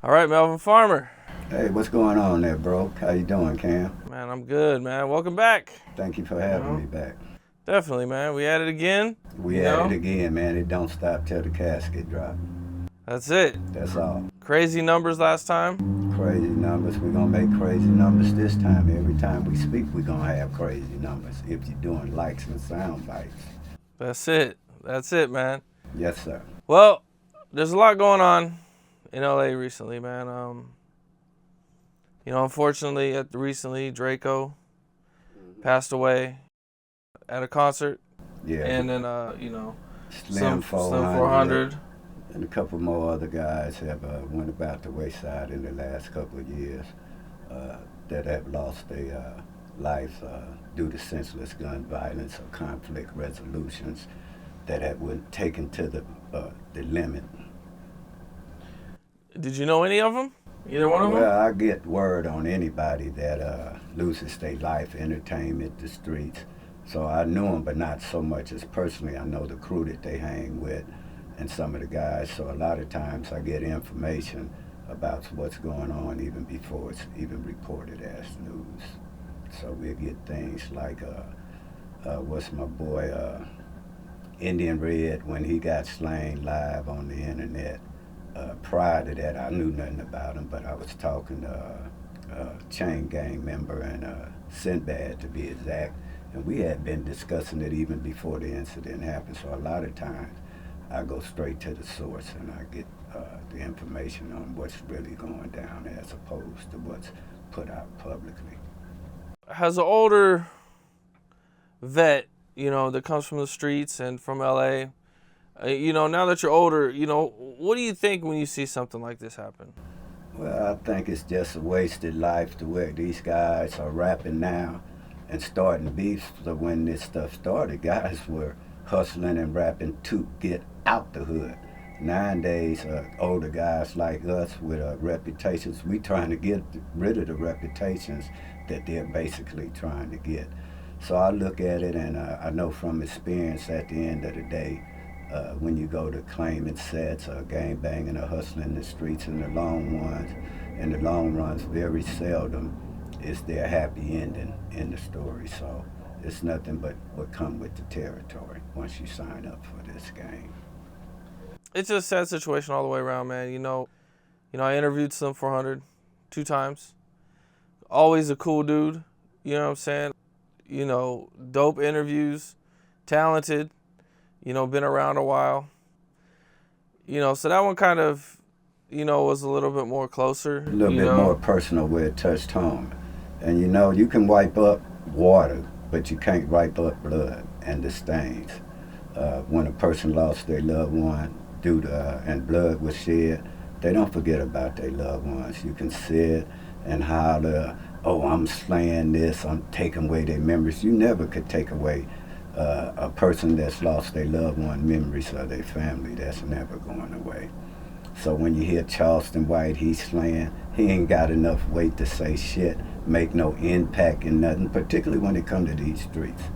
All right, Melvin Farmer. Hey, what's going on there, bro? How you doing, Cam? Man, I'm good, man. Welcome back. Thank you for having me back. Definitely, man. We at it again. We at it again, man. It don't stop till the casket drop. That's it. That's all. Crazy numbers last time. Crazy numbers. We're going to make crazy numbers this time. Every time we speak, we're going to have crazy numbers if you're doing likes and sound bites. That's it. That's it, man. Yes, sir. Well, there's a lot going on in LA recently, man. Unfortunately, recently, Drakeo passed away at a concert. Yeah. And then, Slim400 and a couple more other guys have went about the wayside in the last couple of years that have lost their lives due to senseless gun violence or conflict resolutions that have been taken to the limit. Did you know any of them? Either one of them? Well, I get word on anybody that loses their life, entertainment, the streets. So I knew them, but not so much as personally. I know the crew that they hang with and some of the guys. So a lot of times I get information about what's going on even before it's even reported as news. So we get things like, what's my boy, Indian Red, when he got slain live on the internet. Prior to that, I knew nothing about him, but I was talking to a chain gang member and Sinbad, to be exact, and we had been discussing it even before the incident happened. So a lot of times, I go straight to the source and I get the information on what's really going down as opposed to what's put out publicly. As an older vet, that comes from the streets and from LA, now that you're older, what do you think when you see something like this happen? Well, I think it's just a wasted life to where these guys are rapping now and starting beefs. So when this stuff started, guys were hustling and rapping to get out the hood. Nowadays, older guys like us with reputations, we trying to get rid of the reputations that they're basically trying to get. So I look at it and I know from experience at the end of the day, when you go to claiming sets or gang banging or hustling the streets in the long runs, very seldom is there a happy ending in the story. So it's nothing but what come with the territory once you sign up for this game. It's a sad situation all the way around, man. I interviewed Slim400 2 times. Always a cool dude, you know what I'm saying? Dope interviews, talented. Been around a while. So that one kind of, was a little bit more closer. A little bit more personal where it touched home. And you can wipe up water, but you can't wipe up blood and the stains. When a person lost their loved one and blood was shed, they don't forget about their loved ones. You can sit and holler, oh, I'm slaying this, I'm taking away their memories. You never could take away a person that's lost their loved one, memories of their family. That's never going away. So when you hear Charleston White, he's slaying, he ain't got enough weight to say shit, make no impact in nothing, particularly when it comes to these streets.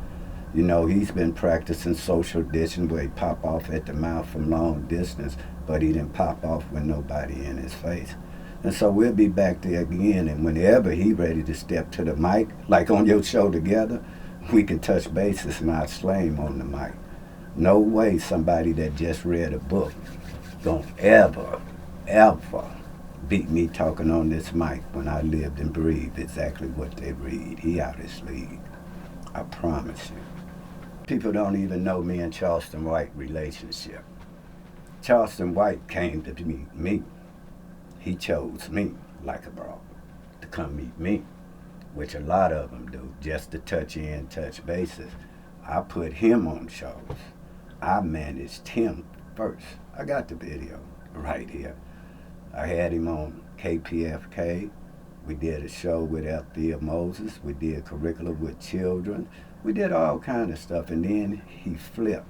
He's been practicing social distancing where he pop off at the mouth from long distance, but he didn't pop off with nobody in his face. And so we'll be back there again, and whenever he ready to step to the mic, like on your show together, we can touch bases and I'll slay him on the mic. No way somebody that just read a book gonna ever beat me talking on this mic when I lived and breathed exactly what they read. He out his league. I promise you. People don't even know me and Charleston White relationship. Charleston White came to meet me. He chose me like a bro to come meet me, which a lot of them do, just to touch bases. I put him on shows. I managed him first. I got the video right here. I had him on KPFK. We did a show with Althea Moses. We did curriculum with children. We did all kind of stuff, and then he flipped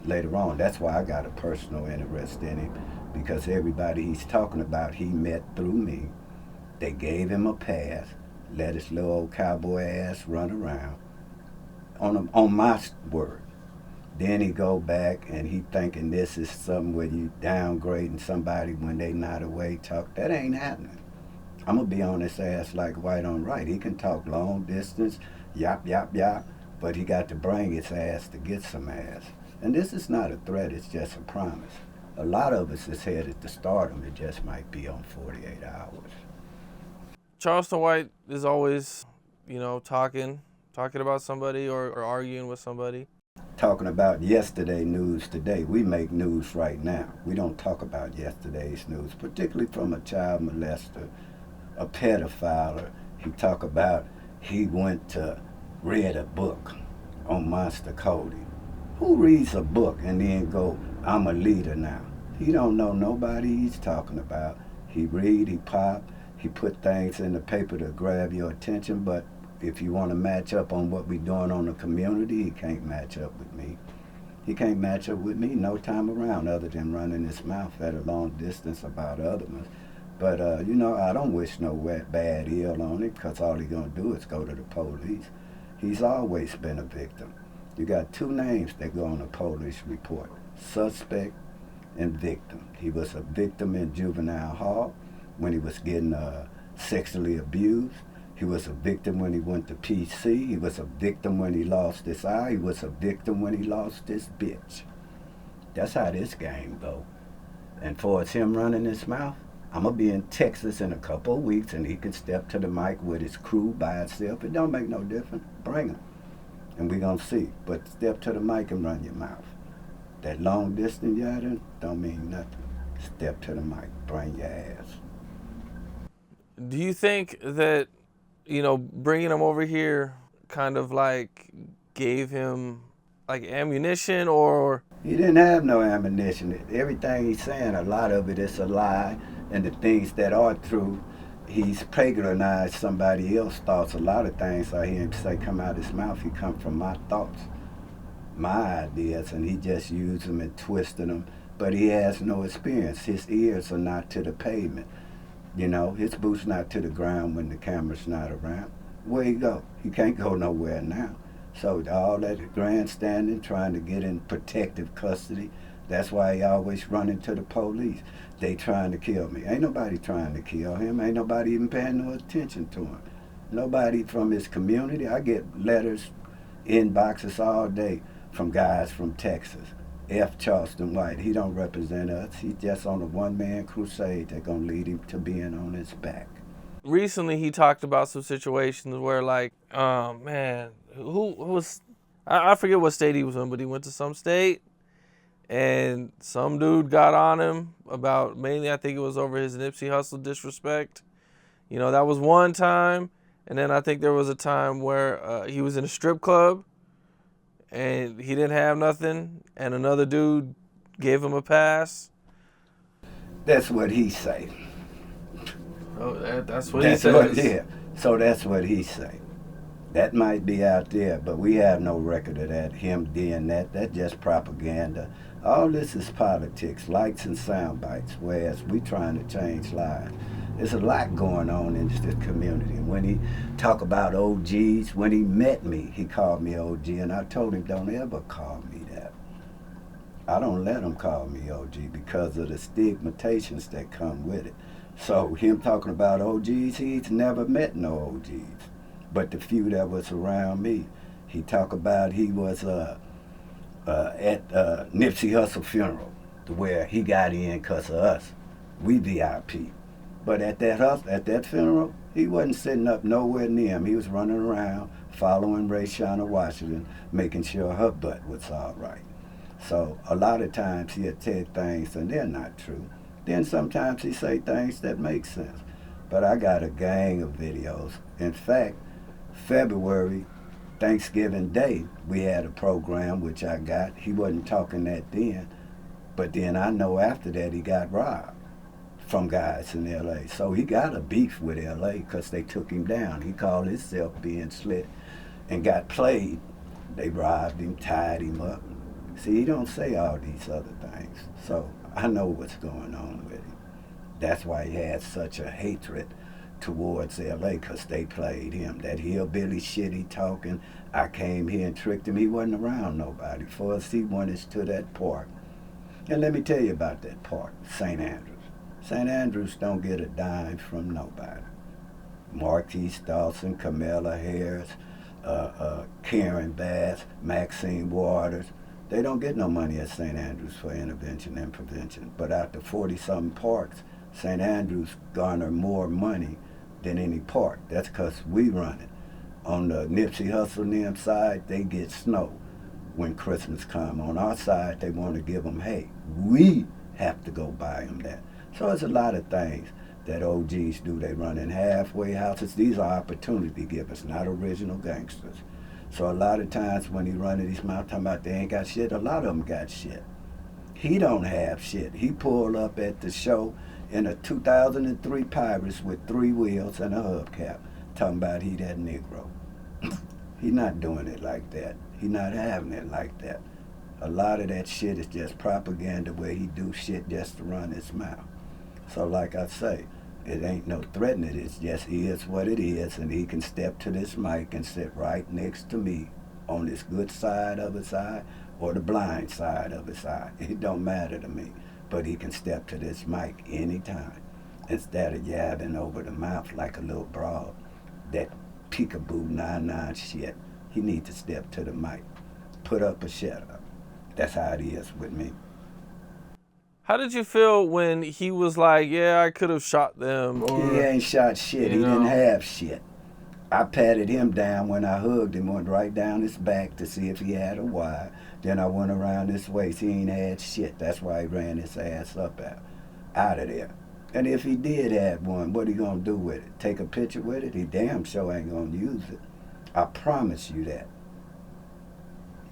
later on. That's why I got a personal interest in him, because everybody he's talking about, he met through me. They gave him a pass, let his little old cowboy ass run around on my word. Then he go back and he thinking this is something where you downgrading somebody when they not away talk. That ain't happening. I'm going to be on his ass like white on right. He can talk long distance, yap, yap, yap, but he got to bring his ass to get some ass. And this is not a threat, it's just a promise. A lot of us is headed to stardom. It just might be on 48 hours. Charleston White is always, talking about somebody or arguing with somebody. Talking about yesterday news today. We make news right now. We don't talk about yesterday's news, particularly from a child molester, a pedophile. He talk about he read a book on monster coding. Who reads a book and then go, I'm a leader now? He don't know nobody he's talking about. He read, he pop, he put things in the paper to grab your attention, but if you want to match up on what we doing on the community, he can't match up with me. He can't match up with me no time around other than running his mouth at a long distance about other ones. But, I don't wish no bad ill on him because all he going to do is go to the police. He's always been a victim. You got two names that go on a police report, suspect and victim. He was a victim in juvenile hall when he was getting sexually abused. He was a victim when he went to PC. He was a victim when he lost his eye. He was a victim when he lost his bitch. That's how this game go. And for it's him running his mouth, I'm going to be in Texas in a couple of weeks and he can step to the mic with his crew by himself. It don't make no difference. Bring him. And we going to see. But step to the mic and run your mouth. That long distance yada don't mean nothing. Step to the mic. Bring your ass. Do you think that, bringing him over here kind of like gave him like ammunition or? He didn't have no ammunition. Everything he's saying, a lot of it is a lie. And the things that are true, he's plagiarized somebody else's thoughts. A lot of things I hear him say come out his mouth, he come from my thoughts, my ideas, and he just used them and twisted them. But he has no experience. His ears are not to the pavement. His boots not to the ground when the camera's not around. Where he go? He can't go nowhere now. So all that grandstanding, trying to get in protective custody, that's why he always running to the police. They trying to kill me. Ain't nobody trying to kill him. Ain't nobody even paying no attention to him. Nobody from his community. I get letters, inboxes all day from guys from Texas. F. Charleston White. He don't represent us. He's just on a one-man crusade that's going to lead him to being on his back. Recently, he talked about some situations where, who was, I forget what state he was in, but he went to some state, and some dude got on him about, mainly I think it was over his Nipsey Hussle disrespect. That was one time, and then I think there was a time where he was in a strip club, and he didn't have nothing, and another dude gave him a pass. That's what he say. Oh, that's what he says. Yeah, so that's what he say. That might be out there, but we have no record of that, him doing that. That's just propaganda. All this is politics, lights and sound bites, whereas we trying to change lives. There's a lot going on in this community. And when he talk about OGs, when he met me, he called me OG, and I told him, don't ever call me that. I don't let him call me OG because of the stigmatizations that come with it. So him talking about OGs, he's never met no OGs. But the few that was around me, he talk about he was at Nipsey Hussle funeral, where he got in because of us. We VIP. But at that funeral, he wasn't sitting up nowhere near him. He was running around, following Rayshana Washington, making sure her butt was all right. So a lot of times he'll tell things and they're not true. Then sometimes he say things that make sense. But I got a gang of videos. In fact, February, Thanksgiving Day, we had a program which I got. He wasn't talking that then. But then I know after that he got robbed from guys in L.A. So he got a beef with L.A. because they took him down. He called himself being slick and got played. They robbed him, tied him up. See, he don't say all these other things. So I know what's going on with him. That's why he had such a hatred towards LA because they played him. That hillbilly shit he talking, I came here and tricked him. He wasn't around nobody. For us, he went to that park. And let me tell you about that park, St. Andrews. St. Andrews don't get a dime from nobody. Marquise Dawson, Camilla Harris, Karen Bass, Maxine Waters. They don't get no money at St. Andrews for intervention and prevention. But out the 40-something parks, St. Andrews garner more money than any park. That's because we run it. On the Nipsey Hussle and them side, they get snow when Christmas come. On our side, they want to give them hay. We have to go buy them that. So there's a lot of things that OGs do. They run in halfway houses. These are opportunity givers, not original gangsters. So a lot of times when he running these mouths talking about they ain't got shit, a lot of them got shit. He don't have shit. He pulled up at the show in a 2003 Pirates with 3 wheels and a hubcap, talking about he that Negro. He not doing it like that. He not having it like that. A lot of that shit is just propaganda where he do shit just to run his mouth. So like I say, it ain't no threatening. It just is what it is, and he can step to this mic and sit right next to me on this good side of his eye or the blind side of his eye. It don't matter to me, but he can step to this mic anytime instead of yabbing over the mouth like a little broad. That peekaboo 99 shit. He need to step to the mic. Put up or shut up. That's how it is with me. How did you feel when he was like, yeah, I could have shot them? Or, he ain't shot shit. He didn't have shit. I patted him down when I hugged him, went right down his back to see if he had a wire. Then I went around his waist. He ain't had shit. That's why he ran his ass up out of there. And if he did have one, what he gonna do with it? Take a picture with it? He damn sure ain't gonna use it. I promise you that.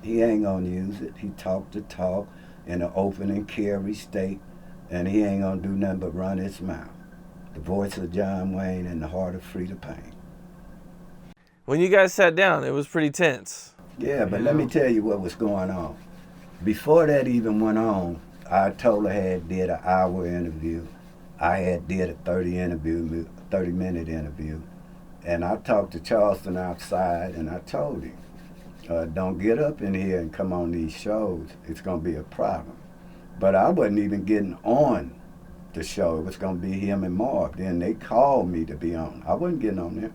He ain't gonna use it. He talked the talk in an open and carry state, and he ain't gonna do nothing but run his mouth. The voice of John Wayne and the heart of Freda Payne. When you guys sat down, it was pretty tense. Yeah, but let me tell you what was going on. Before that even went on, I told her I had did an hour interview. I had did a 30-minute interview. And I talked to Charleston outside, and I told him, don't get up in here and come on these shows. It's going to be a problem. But I wasn't even getting on the show. It was going to be him and Marv. Then they called me to be on. I wasn't getting on there.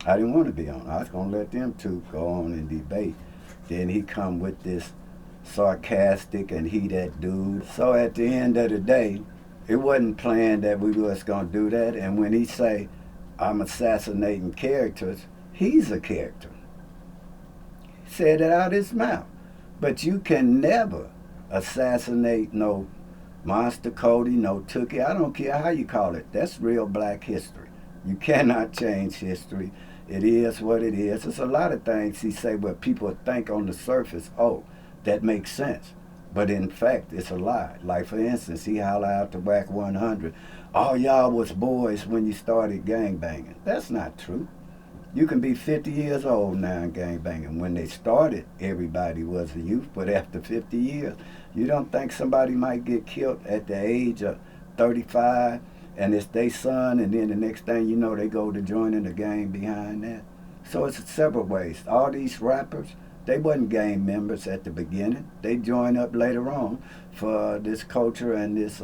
I didn't want to be on. I was going to let them two go on and debate. Then he come with this sarcastic and he that dude. So at the end of the day, it wasn't planned that we was going to do that. And when he say, I'm assassinating characters, he's a character. He said it out his mouth. But you can never assassinate no Monster Cody, no Tookie. I don't care how you call it. That's real black history. You cannot change history. It is what it is. There's a lot of things he say where people think on the surface, oh, that makes sense. But in fact, it's a lie. Like, for instance, he holler out to Whack 100, all y'all was boys when you started gangbanging. That's not true. You can be 50 years old now and gangbanging. When they started, everybody was a youth, but after 50 years, you don't think somebody might get killed at the age of 35 and it's their son, and then the next thing you know, they go to joining the gang behind that? So it's several ways. All these rappers, they wasn't gang members at the beginning. They joined up later on for this culture and this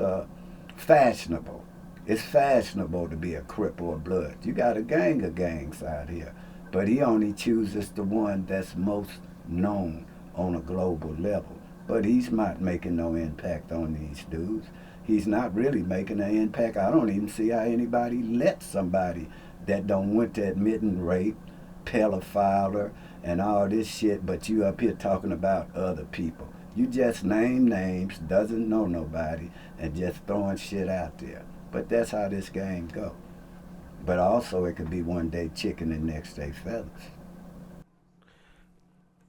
fashionable. It's fashionable to be a Crip or a Blood. You got a gang of gangs out here, but he only chooses the one that's most known on a global level. But he's not making no impact on these dudes. He's not really making an impact. I don't even see how anybody let somebody that don't went to admitting rape, pedophiler, and all this shit, but you up here talking about other people. You just name names, doesn't know nobody, and just throwing shit out there. But that's how this game go. But also it could be one day chicken and next day feathers.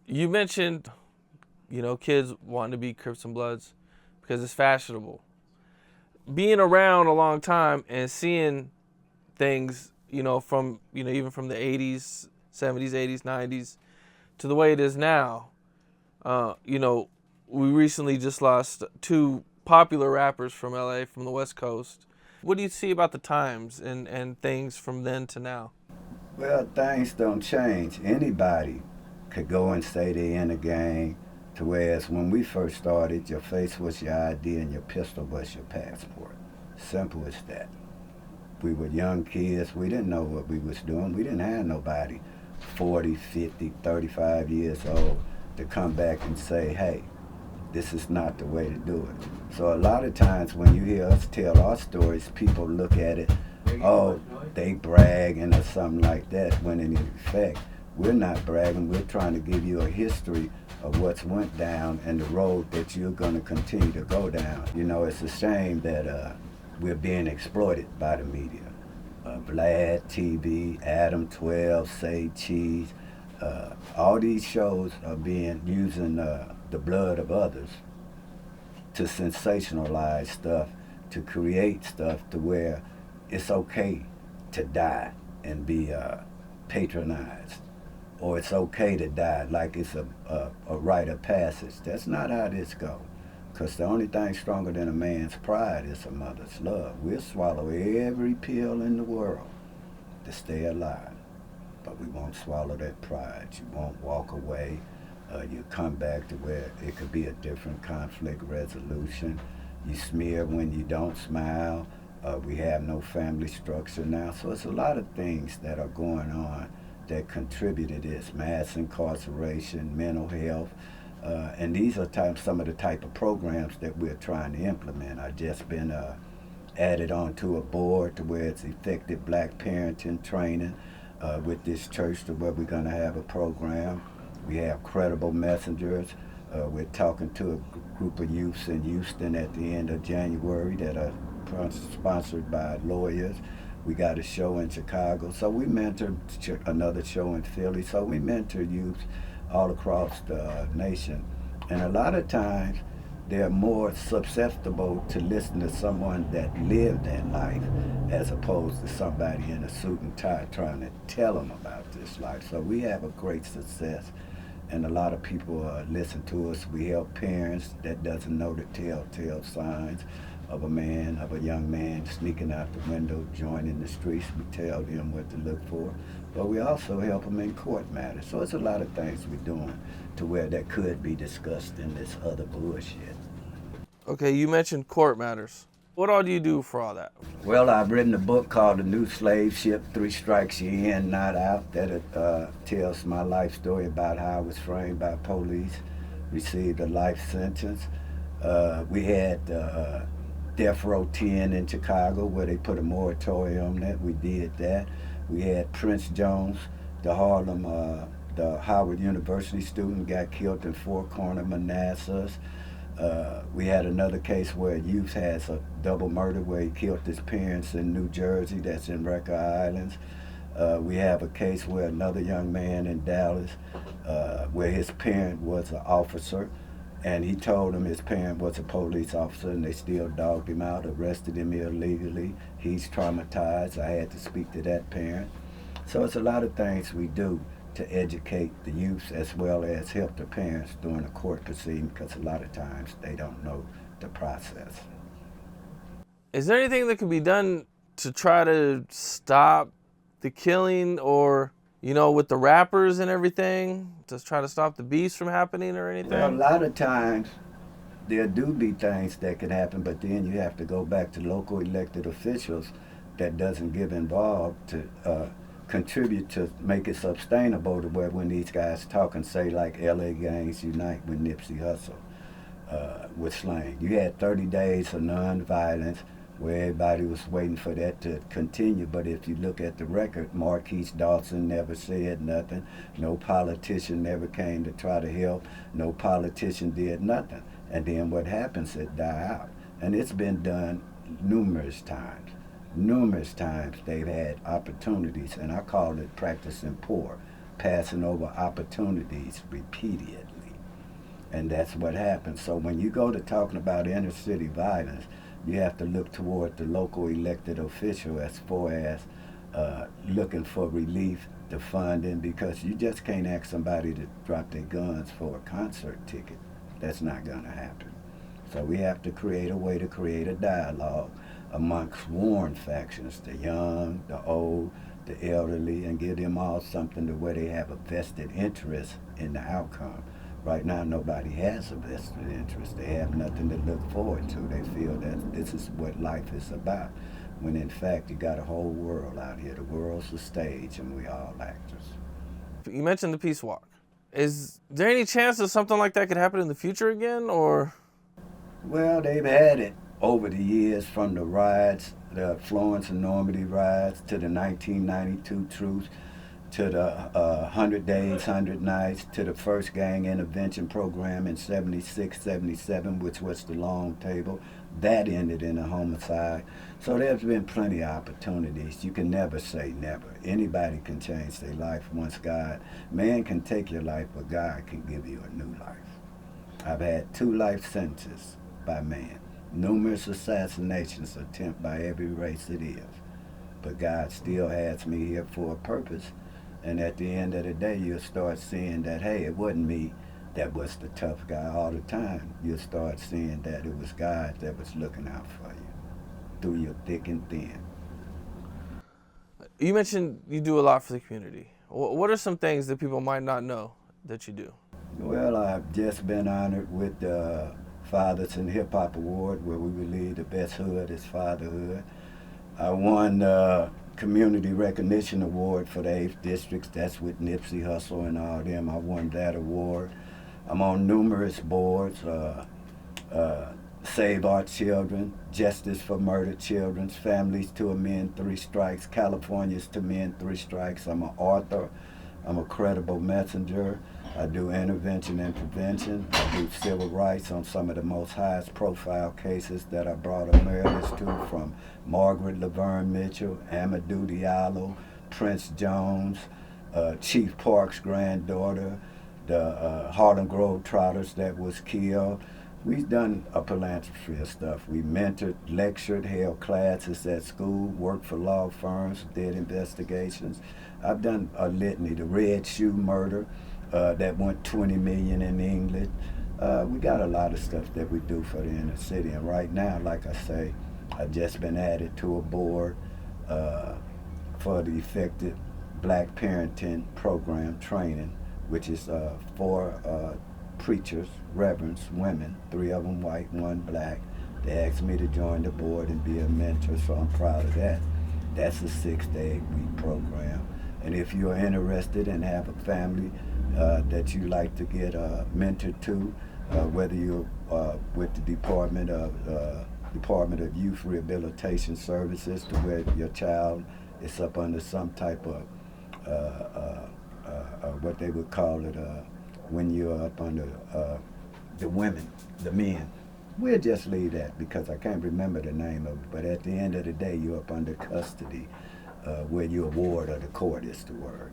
You mentioned, kids wanting to be Crips and Bloods because it's fashionable. Being around a long time and seeing things, from, even from the 80s, 70s, 80s, 90s to the way it is now, we recently just lost 2 popular rappers from LA, from the West Coast. What do you see about the times and things from then to now? Well, things don't change. Anybody could go and say they're in a gang, to whereas when we first started, your face was your ID and your pistol was your passport. Simple as that. We were young kids. We didn't know what we was doing. We didn't have nobody 40, 50, 35 years old to come back and say, hey, this is not the way to do it. So a lot of times when you hear us tell our stories, people look at it, oh, they bragging or something like that, when in effect, we're not bragging. We're trying to give you a history of what's went down and the road that you're going to continue to go down. You know, it's a shame that we're being exploited by the media. Vlad TV, Adam 12, Say Cheese, all these shows are being using the blood of others to sensationalize stuff, to create stuff to where it's okay to die and be patronized, or it's okay to die like it's a rite of passage. That's not how this goes. Because the only thing stronger than a man's pride is a mother's love. We'll swallow every pill in the world to stay alive, but we won't swallow that pride. You won't walk away. You come back to where it could be a different conflict resolution. You smear when you don't smile. We have no family structure now. So it's a lot of things that are going on that contribute to this. Mass incarceration, mental health. And these are some of the type of programs that we're trying to implement. I've just been added onto a board to where it's effective black parenting training with this church, to where we're going to have a program. We have credible messengers. We're talking to a group of youths in Houston at the end of January that are sponsored by lawyers. We got a show in Chicago. So we mentor another show in Philly. So we mentor youth all across the nation. And a lot of times they're more susceptible to listen to someone that lived that life as opposed to somebody in a suit and tie trying to tell them about this life. So we have a great success, and a lot of people listen to us. We help parents that doesn't know the telltale signs of a young man sneaking out the window, joining the streets. We tell them what to look for. But we also help them in court matters. So it's a lot of things we're doing to where that could be discussed in this other bullshit. Okay, you mentioned court matters. What all do you do for all that? Well, I've written a book called The New Slave Ship, 3 Strikes You're In, Not Out, that tells my life story about how I was framed by police, received a life sentence. We had Death Row 10 in Chicago where they put a moratorium on that. We did that. We had Prince Jones, the Howard University student, got killed in Four Corner, Manassas. We had another case where a youth has a double murder where he killed his parents in New Jersey, that's in Record Islands. We have a case where another young man in Dallas, where his parent was an officer, and he told him his parent was a police officer, and they still dogged him out, arrested him illegally. He's traumatized. I had to speak to that parent. So it's a lot of things we do to educate the youth as well as help the parents during a court proceeding, because a lot of times they don't know the process. Is there anything that can be done to try to stop the killing, or, you know, with the rappers and everything, to try to stop the beefs from happening or anything? Well, a lot of times there do be things that can happen, but then you have to go back to local elected officials that doesn't get involved to contribute to make it sustainable, to where when these guys talk and say like LA Gangs Unite with Nipsey Hussle, with slang. You had 30 days of non-violence where everybody was waiting for that to continue, but if you look at the record, Marquise Dawson never said nothing. No politician never came to try to help. No politician did nothing. And then what happens, it die out. And it's been done numerous times. Numerous times they've had opportunities, and I call it practicing poor, passing over opportunities repeatedly. And that's what happens. So when you go to talking about inner city violence, you have to look toward the local elected official as far as looking for relief, the funding, because you just can't ask somebody to drop their guns for a concert ticket. That's not going to happen. So we have to create a way to create a dialogue amongst sworn factions, the young, the old, the elderly, and give them all something to where they have a vested interest in the outcome. Right now, nobody has a vested interest. They have nothing to look forward to. They feel that this is what life is about, when in fact, you got a whole world out here. The world's a stage, and we all actors. You mentioned the Peace Walk. Is there any chance that something like that could happen in the future again, or? Well, they've had it over the years, from the riots, the Florence and Normandy riots, to the 1992 truce, to the 100 Days, 100 Nights, to the first gang intervention program in 76, 77, which was the Long Table. That ended in a homicide. So there's been plenty of opportunities. You can never say never. Anybody can change their life once God. Man can take your life, but God can give you a new life. I've had 2 life sentences by man. Numerous assassinations attempted by every race it is. But God still has me here for a purpose. And at the end of the day, you'll start seeing that, hey, it wasn't me that was the tough guy all the time. You'll start seeing that it was God that was looking out for you through your thick and thin. You mentioned you do a lot for the community. What are some things that people might not know that you do? Well, I've just been honored with the Fathers in Hip Hop Award, where we believe the best hood is fatherhood. I won the Community Recognition Award for the 8th District. That's with Nipsey Hussle and all them. I won that award. I'm on numerous boards. Save Our Children, Justice for Murdered Children's Families to Amend 3 Strikes, California's to Amend 3 Strikes. I'm an author. I'm a credible messenger. I do intervention and prevention. I do civil rights on some of the most highest profile cases that I brought awareness to, from Margaret Laverne Mitchell, Amadou Diallo, Prince Jones, Chief Park's granddaughter, the Harlem Globetrotters that was killed. We've done a philanthropy of stuff. We mentored, lectured, held classes at school, worked for law firms, did investigations. I've done a litany, the Red Shoe murder, that went 20 million in England. We got a lot of stuff that we do for the inner city. And right now, like I say, I've just been added to a board for the Effective Black Parenting Program training, which is for preachers, reverends, women, 3 of them white, 1 black. They asked me to join the board and be a mentor, so I'm proud of that. That's a 6 to 8 week program. And if you're interested and have a family that you like to get mentored to, whether you're with the Department of Youth Rehabilitation Services, to where your child is up under some type of what they would call it when you're up under the women, the men. We'll just leave that because I can't remember the name of it. But at the end of the day, you're up under custody, where you're a ward of the court is the word.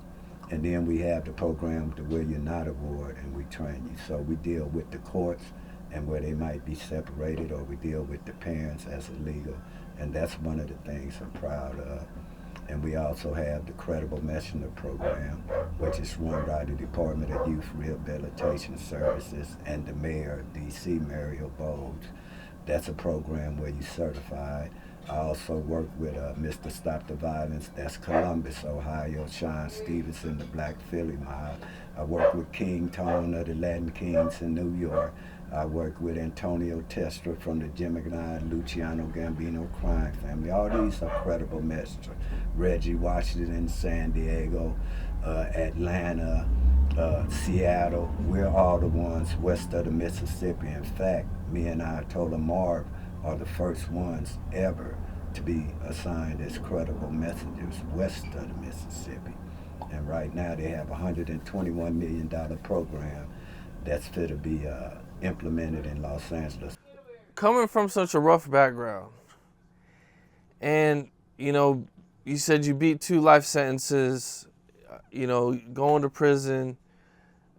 And then we have the program to where you're not a ward, and we train you. So we deal with the courts and where they might be separated, or we deal with the parents as a legal. And that's one of the things I'm proud of. And we also have the Credible Messenger Program, which is run by the Department of Youth Rehabilitation Services and the mayor of D.C., Mario Bowles. That's a program where you're certified. I also work with Mr. Stop the Violence. That's Columbus, Ohio. Sean Stevenson, the Black Philly Mob. I work with King Tone of the Latin Kings in New York. I work with Antonio Testra from the Gemini Luciano Gambino crime family. All these are credible messengers. Reggie Washington, San Diego, Atlanta, Seattle. We're all the ones west of the Mississippi. In fact, me and Ayatollah Marv are the first ones ever to be assigned as credible messengers west of the Mississippi. And right now they have a $121 million program that's fit to be implemented in Los Angeles. Coming from such a rough background, and you said you beat 2 life sentences, going to prison,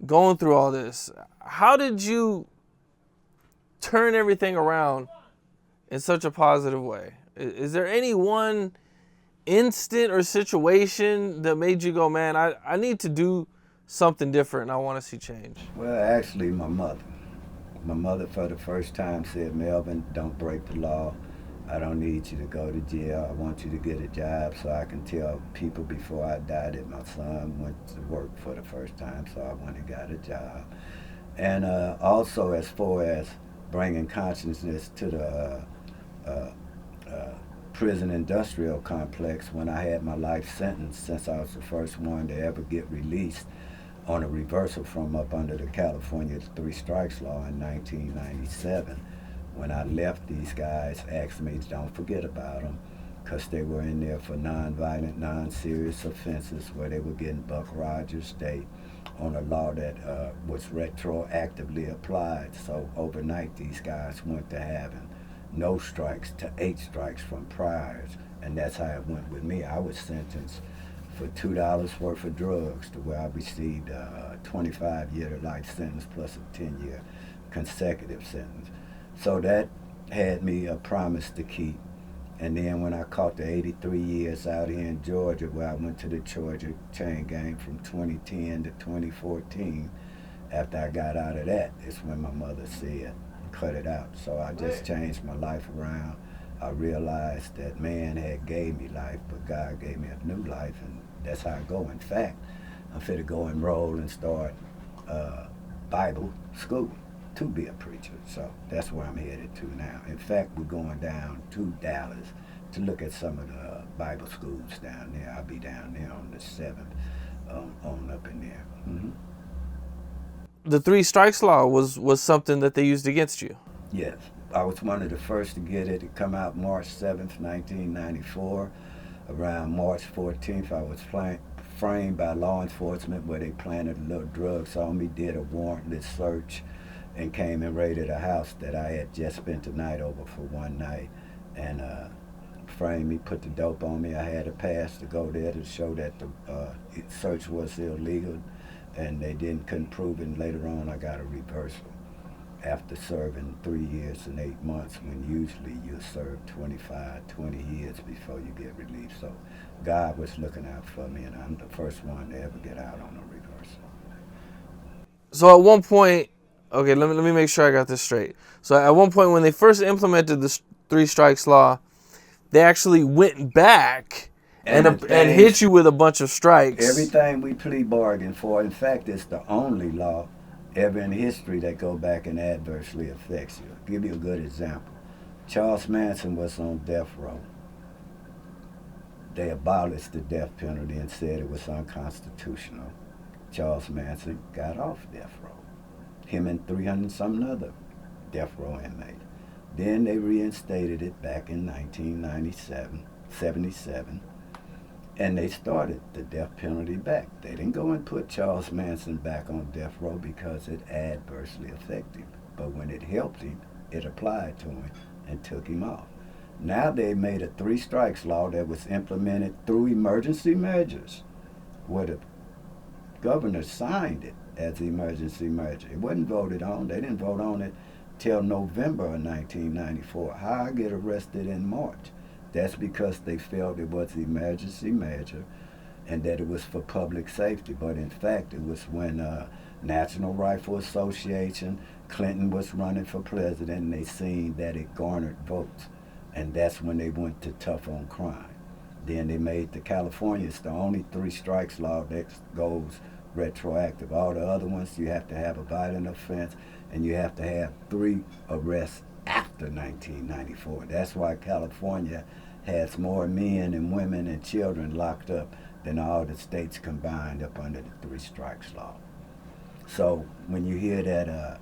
going through all this. How did you turn everything around in such a positive way? Is there any one instant or situation that made you go, man, I need to do something different and I want to see change? Well, actually, my mother. My mother, for the first time, said, Melvin, don't break the law. I don't need you to go to jail. I want you to get a job so I can tell people before I die that my son went to work for the first time, so I went and got a job. And also, as far as bringing consciousness to the prison industrial complex, when I had my life sentence, since I was the first one to ever get released on a reversal from up under the California Three Strikes Law in 1997. When I left, these guys asked me, don't forget about them, because they were in there for non-violent, non-serious offenses where they were getting Buck Rogers State on a law that was retroactively applied. So overnight, these guys went to having no strikes to 8 strikes from priors, and that's how it went with me. I was sentenced for $2 worth of drugs, to where I received a 25-year life sentence plus a 10-year consecutive sentence. So that had me a promise to keep. And then when I caught the 83 years out here in Georgia, where I went to the Georgia chain gang from 2010 to 2014, after I got out of that, is when my mother said, cut it out. So I just changed my life around. I realized that man had gave me life, but God gave me a new life, and that's how I go. In fact, I'm fit to go enroll and start Bible school to be a preacher. So that's where I'm headed to now. In fact, we're going down to Dallas to look at some of the Bible schools down there. I'll be down there on the 7th, on up in there. Mm-hmm. The Three Strikes Law was something that they used against you. Yes. I was one of the first to get it. It come out March 7th, 1994. Around March 14th, I was framed by law enforcement where they planted a little drugs on me, did a warrantless search, and came and raided a house that I had just spent the night over for one night, and framed me, put the dope on me. I had a pass to go there to show that the search was illegal, and they couldn't prove it. And later on, I got a reversal after serving 3 years and 8 months, when usually you serve 25, 20 years before you get released. So God was looking out for me, and I'm the first one to ever get out on a reversal. So at one point, okay, let me make sure I got this straight. So at one point, when they first implemented the Three Strikes Law, they actually went back and hit you with a bunch of strikes. Everything we plea bargained for. In fact, it's the only law ever in history that go back and adversely affects you. I'll give you a good example. Charles Manson was on death row. They abolished the death penalty and said it was unconstitutional. Charles Manson got off death row. Him and 300-something other death row inmates. Then they reinstated it back in 1977, and they started the death penalty back. They didn't go and put Charles Manson back on death row because it adversely affected him. But when it helped him, it applied to him and took him off. Now they made a Three Strikes Law that was implemented through emergency measures, where the governor signed it as emergency measure. It wasn't voted on. They didn't vote on it till November of 1994. How I get arrested in March? That's because they felt it was emergency measure and that it was for public safety. But in fact, it was when National Rifle Association, Clinton was running for president, and they seen that it garnered votes. And that's when they went to tough on crime. Then they made the Californians the only Three Strikes Law that goes retroactive. All the other ones, you have to have a violent offense, and you have to have 3 arrests after 1994. That's why California has more men and women and children locked up than all the states combined up under the Three Strikes Law. So when you hear that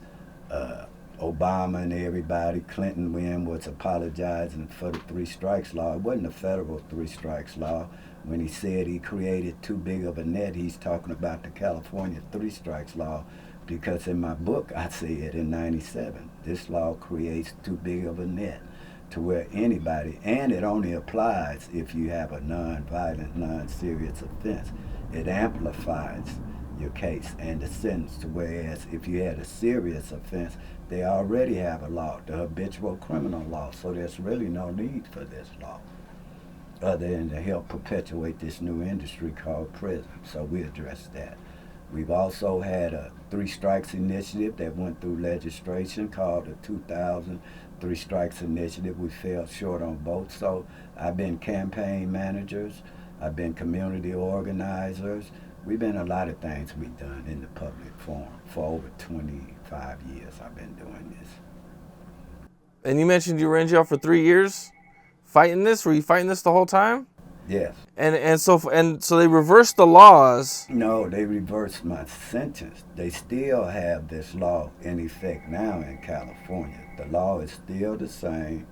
Obama and everybody, Clinton was apologizing for the Three Strikes Law, it wasn't a federal Three Strikes Law. When he said he created too big of a net, he's talking about the California Three Strikes Law, because in my book I said in 97, this law creates too big of a net to where anybody, and it only applies if you have a non-violent, non-serious offense. It amplifies your case and the sentence, to whereas if you had a serious offense, they already have a law, the habitual criminal law, so there's really no need for this law other than to help perpetuate this new industry called prison. So we address that. We've also had a Three Strikes Initiative that went through legislation called the 2000 Three Strikes Initiative. We fell short on both. So I've been campaign managers, I've been community organizers. We've been a lot of things we've done in the public forum. For over 25 years I've been doing this. And you mentioned you were in jail for 3 years fighting this. Were you fighting this the whole time? Yes. And so they reversed the laws. No, they reversed my sentence. They still have this law in effect now in California. The law is still the same,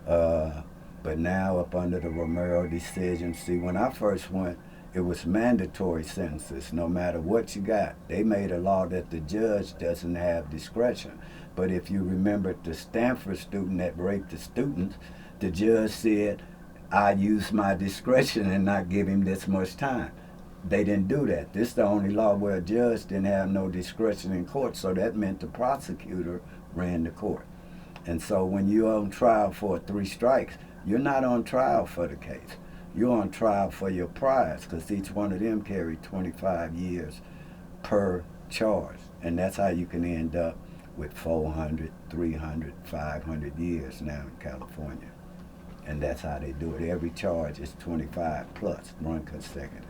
but now up under the Romero decision. See, when I first went, it was mandatory sentences no matter what you got. They made a law that the judge doesn't have discretion. But if you remember the Stanford student that raped the students, the judge said, I use my discretion and not give him this much time. They didn't do that. This is the only law where a judge didn't have no discretion in court, so that meant the prosecutor ran the court. And so when you're on trial for 3 strikes, you're not on trial for the case. You're on trial for your prize, because each one of them carry 25 years per charge. And that's how you can end up with 400, 300, 500 years now in California. And that's how they do it. Every charge is 25 plus, run consecutive.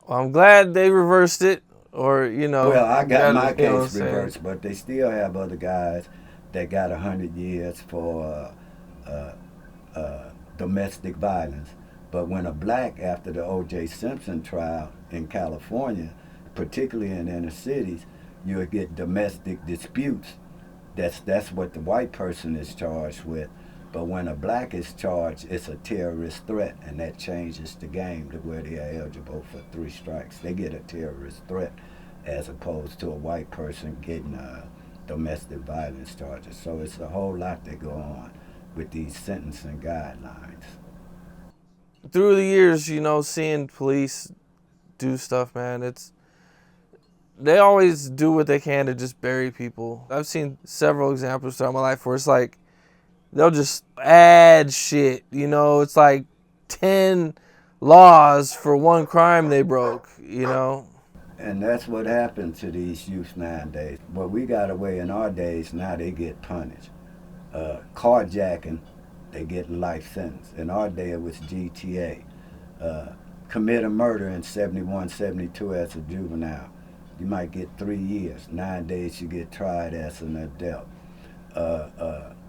Well, I'm glad they reversed it, or, Well, I got my case reversed, but they still have other guys that got 100 years for domestic violence. But when a black, after the O.J. Simpson trial in California, particularly in inner cities, you'll get domestic disputes. That's what the white person is charged with. But when a black is charged, it's a terrorist threat, and that changes the game to where they are eligible for 3 strikes. They get a terrorist threat as opposed to a white person getting domestic violence charges. So it's a whole lot that go on with these sentencing guidelines. Through the years, seeing police do stuff, man, they always do what they can to just bury people. I've seen several examples throughout my life where it's like, they'll just add shit, it's like 10 laws for one crime they broke, And that's what happened to these youth nowadays. What we got away in our days, now they get punished. Carjacking, they get life sentence. In our day, it was GTA. Commit a murder in 71, 72 as a juvenile, you might get 3 years. Nowadays, you get tried as an adult.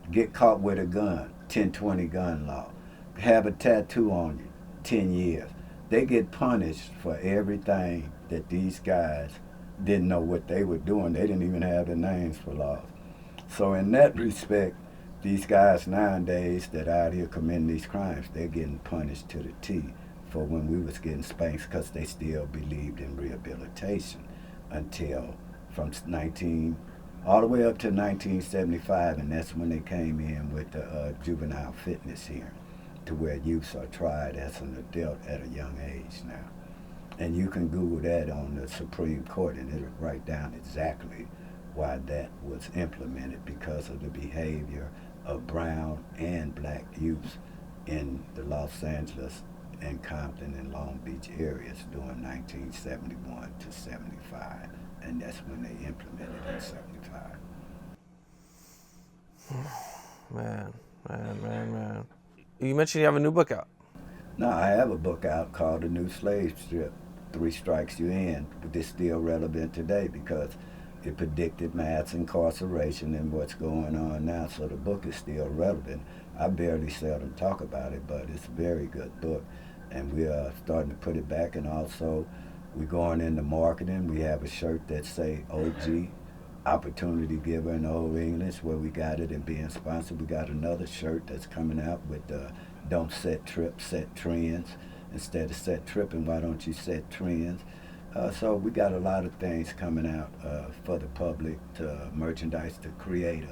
Get caught with a gun, 1020 gun law. Have a tattoo on you, 10 years. They get punished for everything that these guys didn't know what they were doing. They didn't even have the names for laws. So in that respect, these guys nowadays that out here committing these crimes, they're getting punished to the T for when we was getting spanked, because they still believed in rehabilitation until from all the way up to 1975, and that's when they came in with the juvenile fitness hearing, to where youths are tried as an adult at a young age now. And you can Google that on the Supreme Court, and it'll write down exactly why that was implemented, because of the behavior of brown and black youths in the Los Angeles and Compton and Long Beach areas during 1971 to 75. And that's when they implemented it in 75. Man. You mentioned you have a new book out. No, I have a book out called The New Slave Strip, 3 Strikes You In, but it's still relevant today because it predicted mass incarceration and what's going on now, so the book is still relevant. I barely seldom talk about it, but it's a very good book, and we are starting to put it back, and also we're going into marketing. We have a shirt that say OG, Opportunity Giver in Old English, where we got it and being sponsored. We got another shirt that's coming out with Don't Set Trips, Set Trends. Instead of set tripping, why don't you set trends? So we got a lot of things coming out for the public, to merchandise, to create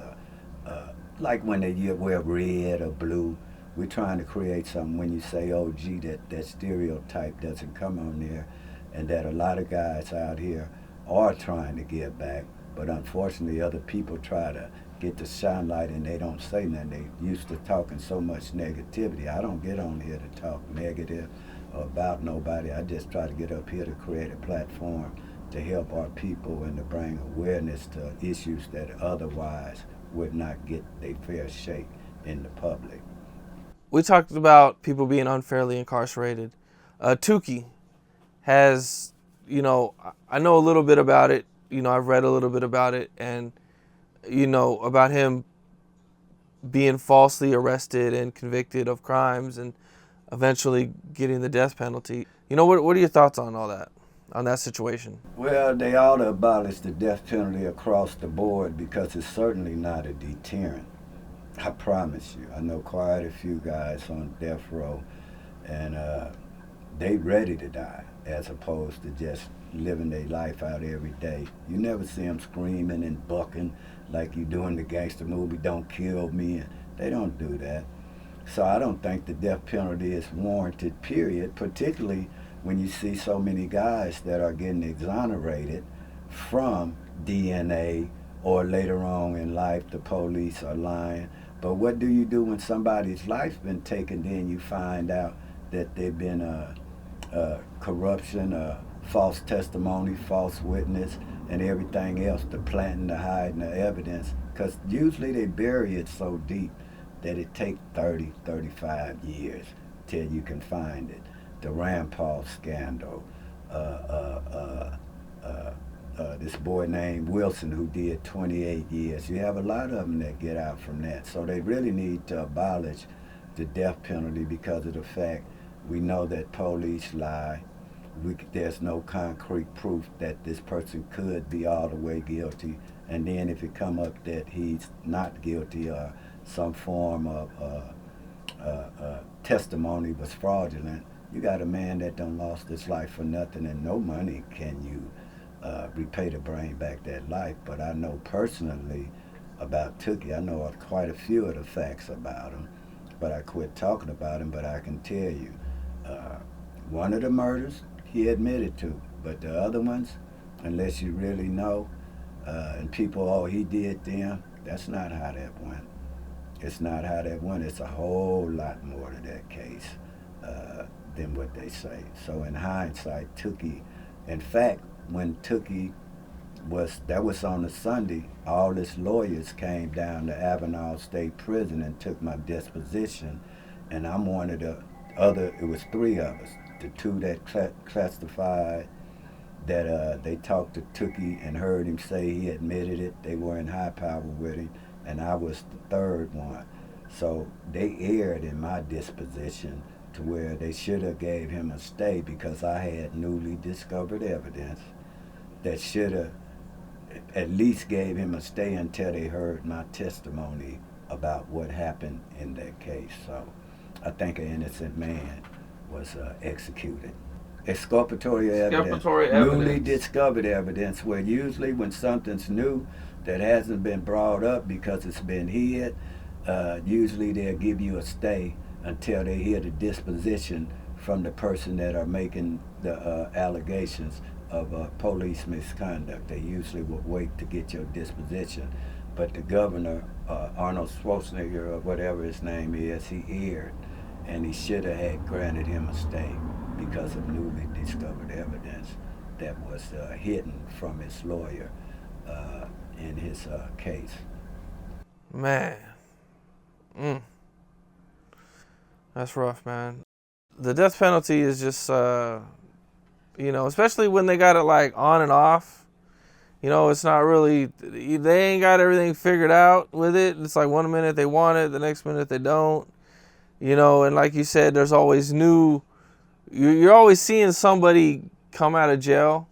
like when they wear red or blue. We're trying to create something when you say OG, that stereotype doesn't come on there, and that a lot of guys out here are trying to give back, but unfortunately other people try to get the shine and they don't say nothing. They used to talking so much negativity. I don't get on here to talk negative about nobody. I just try to get up here to create a platform to help our people and to bring awareness to issues that otherwise would not get their fair shake in the public. We talked about people being unfairly incarcerated. Tookie has, I know a little bit about it. I've read a little bit about it, and, about him being falsely arrested and convicted of crimes and eventually getting the death penalty. What are your thoughts on all that, on that situation? Well, they ought to abolish the death penalty across the board because it's certainly not a deterrent. I promise you. I know quite a few guys on death row, and they ready to die as opposed to just living their life out every day. You never see them screaming and bucking like you do in the gangster movie, "Don't kill me," and they don't do that. So I don't think the death penalty is warranted, period, particularly when you see so many guys that are getting exonerated from DNA, or later on in life the police are lying. But what do you do when somebody's life's been taken, then you find out that they've been corruption, false testimony, false witness, and everything else, the planting, the hiding, the evidence? Because usually they bury it so deep that it takes 30, 35 years till you can find it. The Rampart scandal, this boy named Wilson who did 28 years. You have a lot of them that get out from that. So they really need to abolish the death penalty because of the fact we know that police lie. There's no concrete proof that this person could be all the way guilty. And then if it come up that he's not guilty or some form of testimony was fraudulent, you got a man that done lost his life for nothing, and no money can you repay to bring back that life. But I know personally about Tookie. I know quite a few of the facts about him, but I quit talking about him. But I can tell you, one of the murders he admitted to, but the other ones, unless you really know, and people, oh, he did them, that's not how that went. It's not how that went. It's a whole lot more to that case than what they say. So in hindsight, Tookie, in fact, when Tookie that was on a Sunday, all his lawyers came down to Avenal State Prison and took my disposition, and I'm one of the other, it was three of us, the two that testified that they talked to Tookie and heard him say he admitted it. They were in high power with him, and I was the third one. So they erred in my disposition to where they should have gave him a stay because I had newly discovered evidence that should have at least gave him a stay until they heard my testimony about what happened in that case. So I think an innocent man was executed. Exculpatory evidence, newly discovered evidence, where usually when something's new that hasn't been brought up because it's been hid, usually they'll give you a stay until they hear the disposition from the person that are making the allegations of police misconduct. They usually will wait to get your disposition. But the governor, Arnold Schwarzenegger, or whatever his name is, he erred, and he should have had granted him a stay because of newly discovered evidence that was hidden from his lawyer in his case. Man. That's rough, man. The death penalty is just, especially when they got it like on and off. It's not really, they ain't got everything figured out with it. It's like 1 minute they want it, the next minute they don't. And like you said, there's always you're always seeing somebody come out of jail.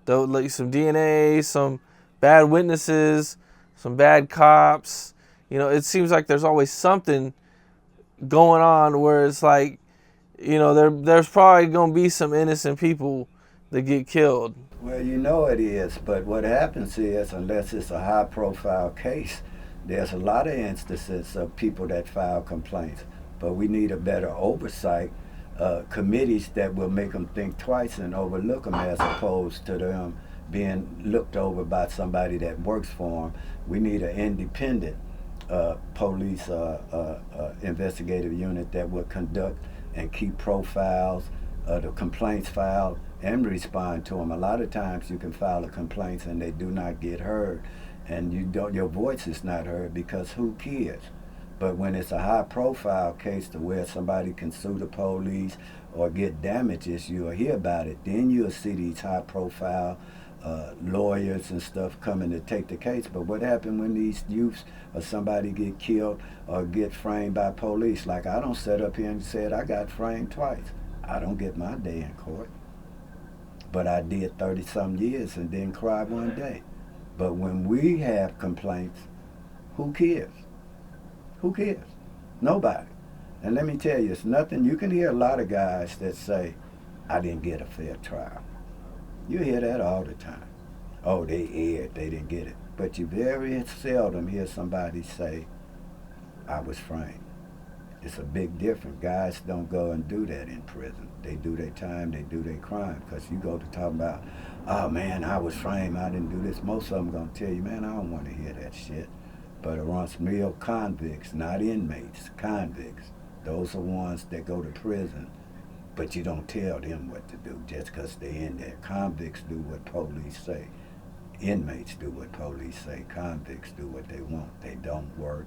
Like some DNA, some bad witnesses, some bad cops. It seems like there's always something going on where it's like, there's probably going to be some innocent people that get killed. Well, it is, but what happens is, unless it's a high-profile case, there's a lot of instances of people that file complaints. But we need a better oversight, committees that will make them think twice and overlook them as opposed to them being looked over by somebody that works for them. We need an independent police investigative unit that will conduct and keep profiles, the complaints filed and respond to them. A lot of times you can file a complaint and they do not get heard, and your voice is not heard because who cares? But when it's a high profile case to where somebody can sue the police or get damages, you'll hear about it. Then you'll see these high profile lawyers and stuff coming to take the case. But what happened when these youths or somebody get killed or get framed by police? Like, I don't sit up here and said I got framed twice. I don't get my day in court. But I did 30-some years and didn't cry one day. But when we have complaints, who cares? Who cares? Nobody. And let me tell you, it's nothing. You can hear a lot of guys that say, I didn't get a fair trial. You hear that all the time. Oh, they erred, they didn't get it. But you very seldom hear somebody say, I was framed. It's a big difference. Guys don't go and do that in prison. They do their time, they do their crime. Because you go to talk about, oh man, I was framed, I didn't do this. Most of them going to tell you, man, I don't want to hear that shit. But amongst real convicts, not inmates, convicts, those are ones that go to prison, but you don't tell them what to do just because they're in there. Convicts do what police say. Inmates do what police say. Convicts do what they want. They don't work.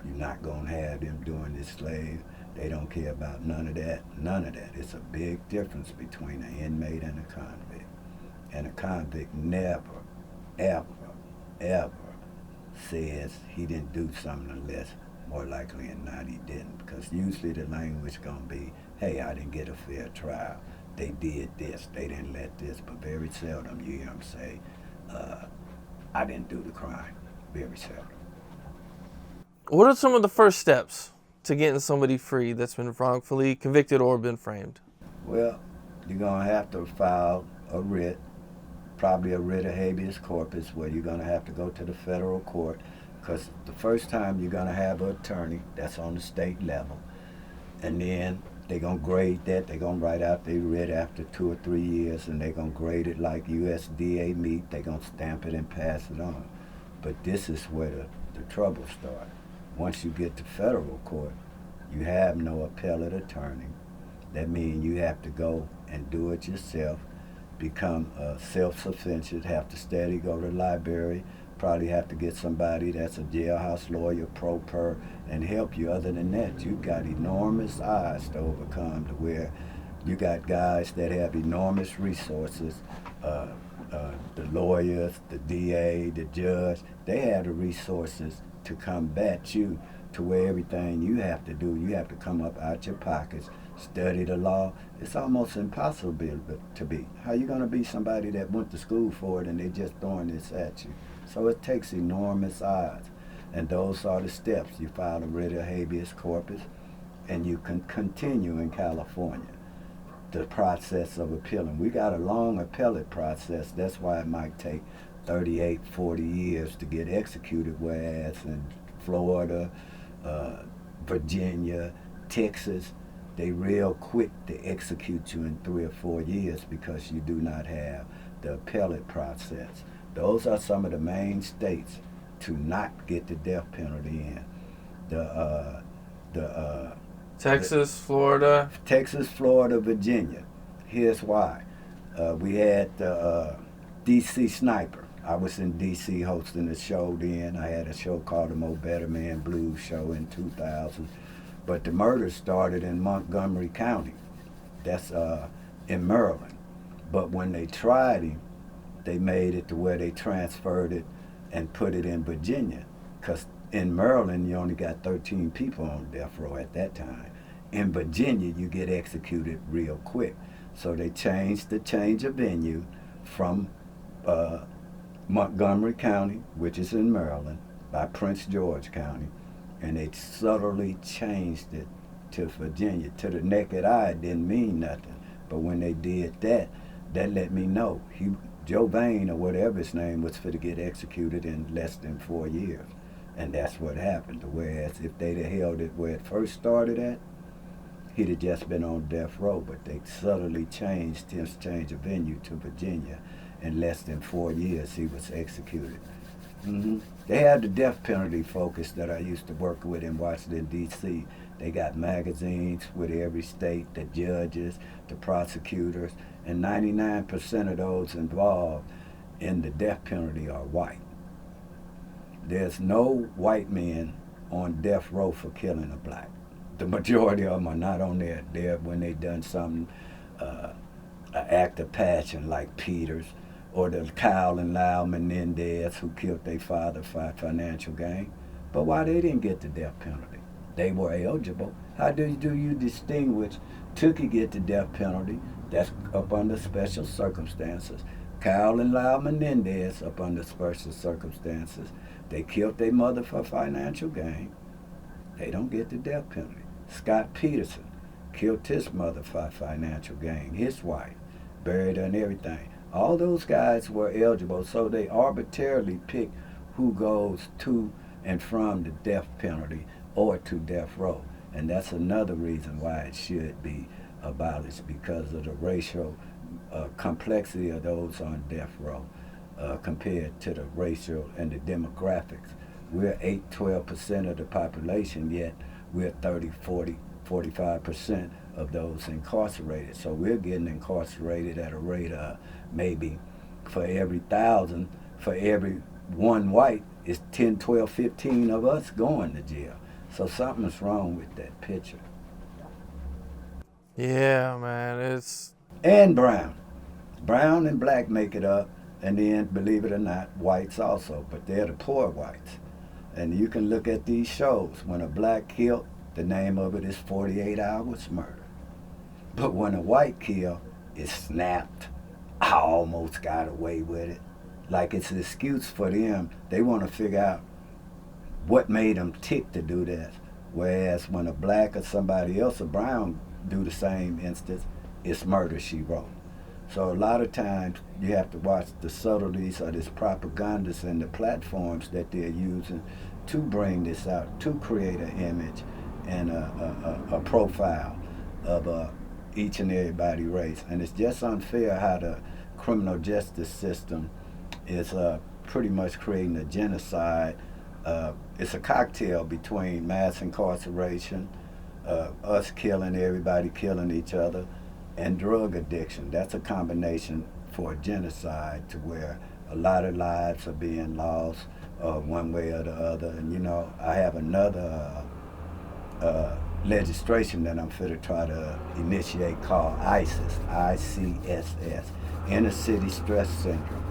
You're not going to have them doing this slave. They don't care about none of that. None of that. It's a big difference between an inmate and a convict. And a convict never, ever, ever says he didn't do something unless more likely than not he didn't, because usually the language gonna be, hey, I didn't get a fair trial, they did this, they didn't let this. But very seldom you hear them say, I didn't do the crime. Very seldom. What are some of the first steps to getting somebody free that's been wrongfully convicted or been framed? Well, you're gonna have to file a writ, probably a writ of habeas corpus, where you're going to have to go to the federal court, because the first time you're going to have an attorney that's on the state level, and then they're going to grade that. They're going to write out their writ after 2 or 3 years, and they're going to grade it like USDA meat. They're going to stamp it and pass it on. But this is where the trouble starts. Once you get to federal court, you have no appellate attorney. That means you have to go and do it yourself, become self-sufficient, have to study, go to the library, probably have to get somebody that's a jailhouse lawyer, pro per, and help you. Other than that, you've got enormous odds to overcome, to where you got guys that have enormous resources, the lawyers, the DA, the judge, they have the resources to combat you, to where everything you have to do, you have to come up out your pockets, study the law. It's almost impossible to be. How you going to be somebody that went to school for it and they just throwing this at you? So it takes enormous odds. And those are the steps. You file a writ of habeas corpus, and you can continue in California the process of appealing. We got a long appellate process. That's why it might take 38, 40 years to get executed, whereas in Florida, Virginia, Texas, they real quick to execute you in 3 or 4 years because you do not have the appellate process. Those are some of the main states to not get the death penalty in. Texas, Florida. Texas, Florida, Virginia. Here's why. We had the DC Sniper. I was in DC hosting a show then. I had a show called the Mo Better Man Blues Show in 2000. But the murder started in Montgomery County. That's in Maryland. But when they tried him, they made it to where they transferred it and put it in Virginia. Because in Maryland, you only got 13 people on death row at that time. In Virginia, you get executed real quick. So they changed the change of venue from Montgomery County, which is in Maryland, by Prince George County, and they subtly changed it to Virginia. To the naked eye, it didn't mean nothing. But when they did that, that let me know. Joe Vane, or whatever his name, was for to get executed in less than 4 years. And that's what happened. Whereas if they'd have held it where it first started at, he'd have just been on death row. But they subtly changed his change of venue to Virginia. In less than 4 years, he was executed. Hmm. They had the death penalty focus that I used to work with in Washington, D.C. They got magazines with every state, the judges, the prosecutors, and 99% of those involved in the death penalty are white. There's no white men on death row for killing a black. The majority of them are not on there when they done something, an act of passion like Peters, or the Kyle and Lyle Menendez who killed their father for financial gain. But why they didn't get the death penalty? They were eligible. How do you distinguish Tookie get the death penalty? That's up under special circumstances. Kyle and Lyle Menendez up under special circumstances. They killed their mother for financial gain. They don't get the death penalty. Scott Peterson killed his mother for financial gain, his wife, buried her and everything. All those guys were eligible, so they arbitrarily pick who goes to and from the death penalty or to death row. And that's another reason why it should be abolished, because of the racial complexity of those on death row compared to the racial and the demographics. We're 8-12% of the population, yet we're 30, 40, 45% of those incarcerated. So we're getting incarcerated at a rate of maybe for every 1,000, for every one white, is 10, 12, 15 of us going to jail. So something's wrong with that picture. Yeah, man, it's And brown. Brown and black make it up, and then, believe it or not, whites also, but they're the poor whites. And you can look at these shows. When a black killed, the name of it is 48 Hours Murder. But when a white kill, it's snapped. I almost got away with it. Like it's an excuse for them. They want to figure out what made them tick to do that. Whereas when a black or somebody else, a brown, do the same instance, it's murder, she wrote. So a lot of times you have to watch the subtleties of this propagandists and the platforms that they're using to bring this out, to create an image and a profile of each and everybody race. And it's just unfair how the criminal justice system is pretty much creating a genocide. It's a cocktail between mass incarceration, us killing everybody, killing each other, and drug addiction. That's a combination for a genocide, to where a lot of lives are being lost one way or the other. And you know, I have another legislation that I'm fit to try to initiate called ISIS, ICSS, Inner City Stress Syndrome.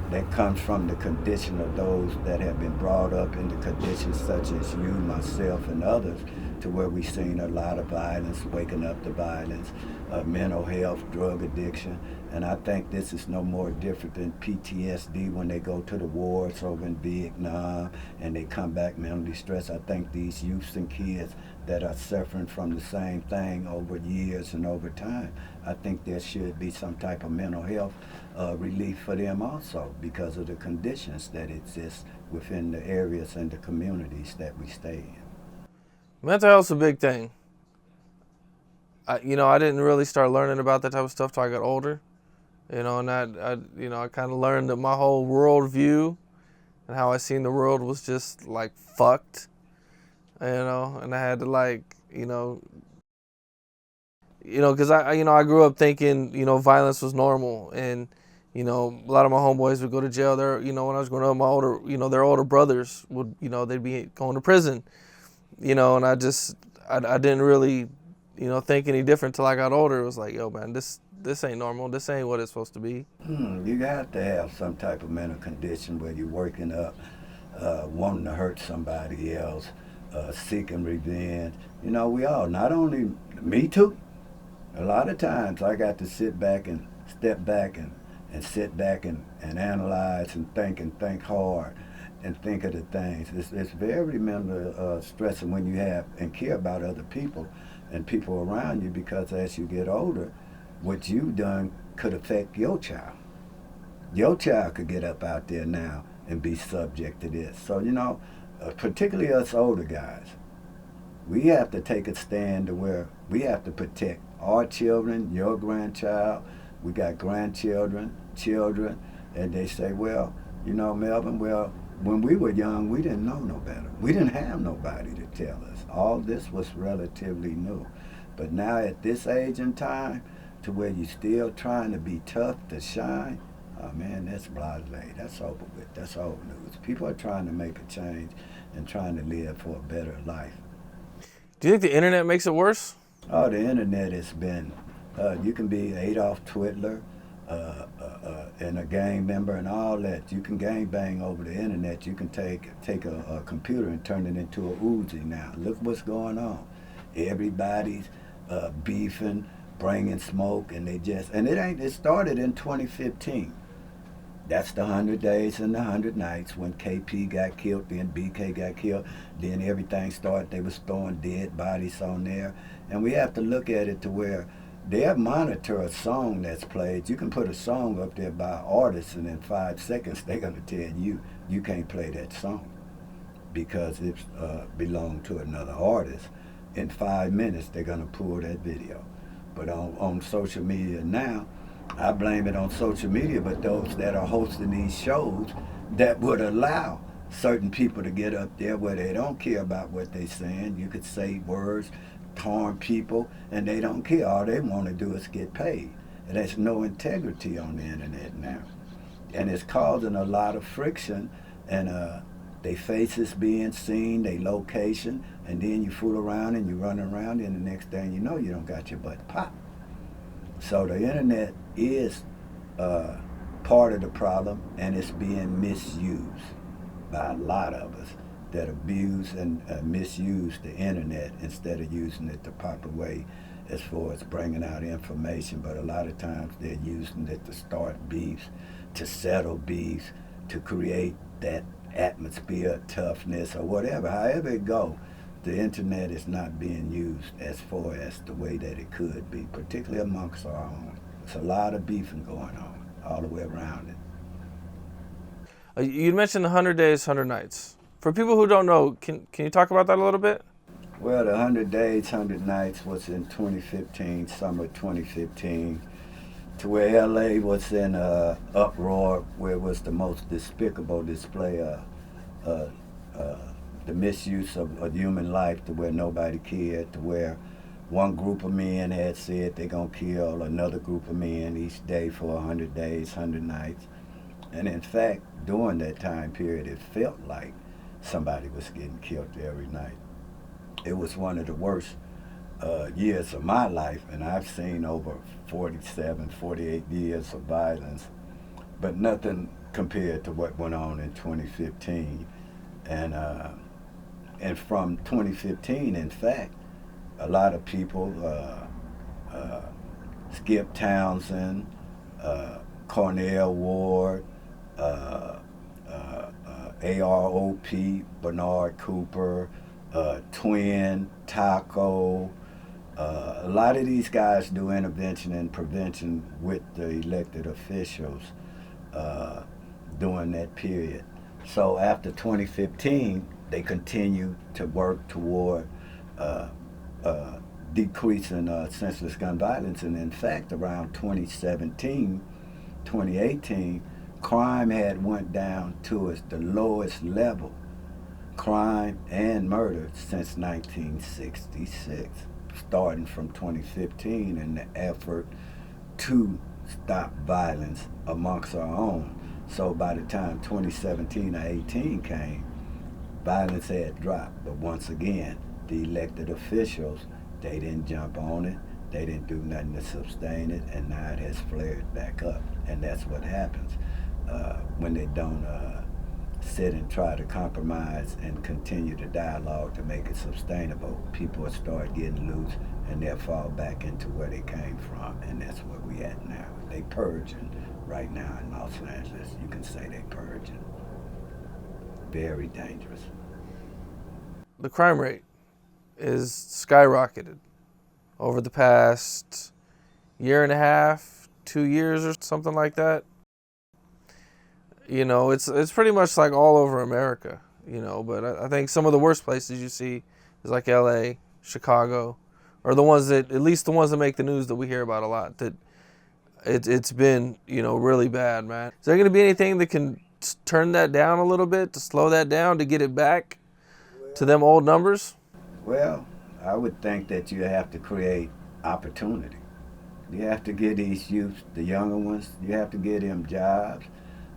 That comes from the condition of those that have been brought up in the conditions such as you, myself, and others, to where we've seen a lot of violence, waking up to violence, mental health, drug addiction. And I think this is no more different than PTSD when they go to the wars over in Vietnam and they come back mentally stressed. I think these youths and kids that are suffering from the same thing over years and over time, I think there should be some type of mental health relief for them also, because of the conditions that exist within the areas and the communities that we stay in. mental health's a big thing. I didn't really start learning about that type of stuff till I got older. And I kind of learned that my whole world view and how I seen the world was just like fucked. And I had to because I grew up thinking, violence was normal, and a lot of my homeboys would go to jail. When I was growing up, their older brothers would, they'd be going to prison, and I didn't really, think any different till I got older. It was like, yo, man, this ain't normal. This ain't what it's supposed to be. You got to have some type of mental condition where you're working up, wanting to hurt somebody else, seeking revenge. We all, not only me too. A lot of times I got to sit back and step back and sit back and analyze and think hard and think of the things. It's very mental stressing when you have and care about other people and people around you, because as you get older, what you've done could affect your child. Your child could get up out there now and be subject to this. So, particularly us older guys, we have to take a stand to where we have to protect our children, your grandchild. We got grandchildren, children, and they say, well, Melvin, when we were young, we didn't know no better. We didn't have nobody to tell us. All this was relatively new. But now at this age and time, to where you're still trying to be tough to shine, oh man, that's blasé. That's over with. That's old news. People are trying to make a change and trying to live for a better life. Do you think the internet makes it worse? Oh, the internet has been, you can be Adolf Twitler and a gang member and all that. You can gang bang over the internet. You can take a computer and turn it into a Uzi now. Look what's going on. Everybody's beefing, bringing smoke, and it started in 2015. That's the 100 days and the 100 nights when KP got killed, then BK got killed, then everything started. They was throwing dead bodies on there. And we have to look at it to where they'll monitor a song that's played. You can put a song up there by artists, and in 5 seconds they're going to tell you you can't play that song because it belonged to another artist. In 5 minutes they're going to pull that video. But on social media now, I blame it on social media, but those that are hosting these shows that would allow certain people to get up there where they don't care about what they're saying. You could say words, harm people, and they don't care. All they want to do is get paid. And there's no integrity on the internet now. And it's causing a lot of friction, and their faces being seen, their location, and then you fool around and you run around, and the next thing you know, you don't got your butt popped. So the internet is part of the problem, and it's being misused by a lot of us that abuse and misuse the internet instead of using it the proper way as far as bringing out information. But a lot of times they're using it to start beefs, to settle beefs, to create that atmosphere of toughness or whatever. However it go, the internet is not being used as far as the way that it could be, particularly amongst our own. There's a lot of beefing going on all the way around it. You mentioned 100 days, 100 nights. For people who don't know, can you talk about that a little bit? Well, the 100 days, 100 nights was in 2015, summer 2015, to where LA was in uproar, where it was the most despicable display of the misuse of human life, to where nobody cared, to where one group of men had said they're going to kill another group of men each day for 100 days, 100 nights. And in fact, during that time period, it felt like somebody was getting killed every night. It was one of the worst years of my life, and I've seen over 47, 48 years of violence, but nothing compared to what went on in 2015. And from 2015, in fact, a lot of people, Skip Townsend, Cornell Ward, AROP, Bernard Cooper, Twin, Taco, a lot of these guys do intervention and prevention with the elected officials during that period. So after 2015, they continue to work toward decreasing senseless gun violence. And in fact, around 2017, 2018, crime had went down to its the lowest level, crime and murder, since 1966, starting from 2015 in the effort to stop violence amongst our own. So by the time 2017 or 18 came, violence had dropped. But once again, the elected officials, they didn't jump on it. They didn't do nothing to sustain it, and now it has flared back up. And that's what happens when they don't sit and try to compromise and continue the dialogue to make it sustainable. People will start getting loose, and they'll fall back into where they came from, and that's where we at now. They purging right now in Los Angeles. You can say they purging. Very dangerous. The crime rate is skyrocketed over the past year and a half, 2 years or something like that. You know, it's pretty much like all over America, you know, but I think some of the worst places you see is like LA, Chicago, or the ones that, at least the ones that make the news that we hear about a lot, that it's been, you know, really bad, man. Is there going to be anything that can turn that down a little bit, to slow that down, to get it back to them old numbers? Well, I would think that you have to create opportunity. You have to give these youth, the younger ones, you have to give them jobs.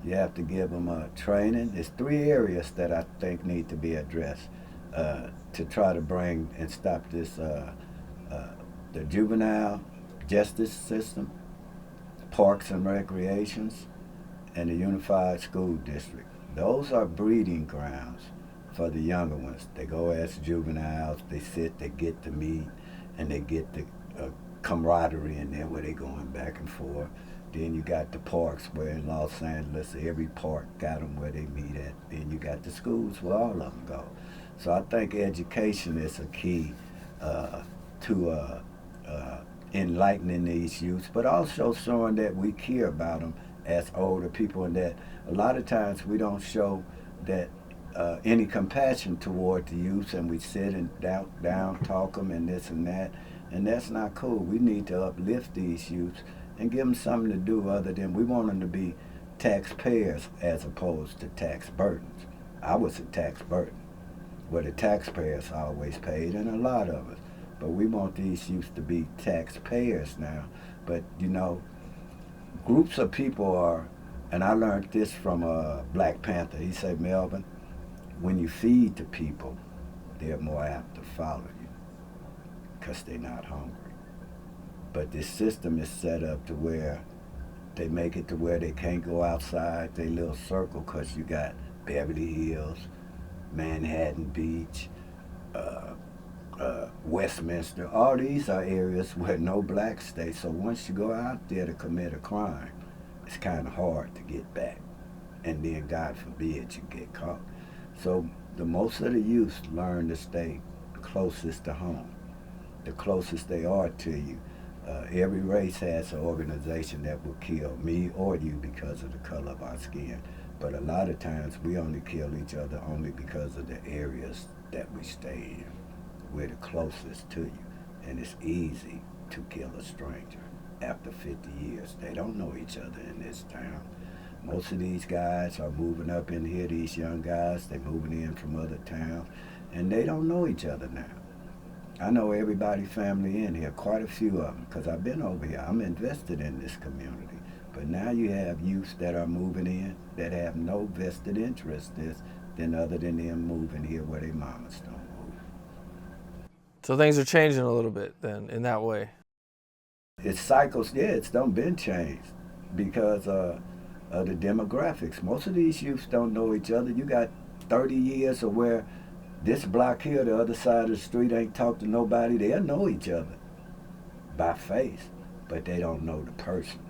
You have to give them training. There's 3 areas that I think need to be addressed to try to bring and stop this, the juvenile justice system, parks and recreations, and the unified school district. Those are breeding grounds for the younger ones. They go as juveniles, they sit, they get to meet, and they get the camaraderie in there where they going back and forth. Then you got the parks where in Los Angeles, every park got them where they meet at. Then you got the schools where all of them go. So I think education is a key to enlightening these youths, but also showing that we care about them as older people, and that a lot of times we don't show that any compassion toward the youth, and we sit and down talk them and this and that, and that's not cool. We need to uplift these youths and give them something to do other than we want them to be taxpayers as opposed to tax burdens. I was a tax burden, where the taxpayers always paid, and a lot of us. But we want these youth to be taxpayers now. But you know, groups of people are, and I learned this from Black Panther. He said, Melvin, when you feed the people, they're more apt to follow you because they're not hungry. But this system is set up to where they make it to where they can't go outside their little circle because you got Beverly Hills, Manhattan Beach, Westminster. All these are areas where no blacks stay. So once you go out there to commit a crime, it's kind of hard to get back. And then, God forbid, you get caught. So the most of the youth learn to stay closest to home, the closest they are to you. Every race has an organization that will kill me or you because of the color of our skin. But a lot of times we only kill each other only because of the areas that we stay in. We're the closest to you. And it's easy to kill a stranger after 50 years. They don't know each other in this town. Most of these guys are moving up in here, these young guys, they're moving in from other towns, and they don't know each other now. I know everybody's family in here, quite a few of them, because I've been over here. I'm invested in this community. But now you have youths that are moving in that have no vested interest than other than them moving here where their mamas don't move. So things are changing a little bit then in that way. It's cycles, yeah, it's done been changed because of the demographics. Most of these youths don't know each other. You got 30 years of where this block here, the other side of the street ain't talk to nobody. They'll know each other by face, but they don't know the person.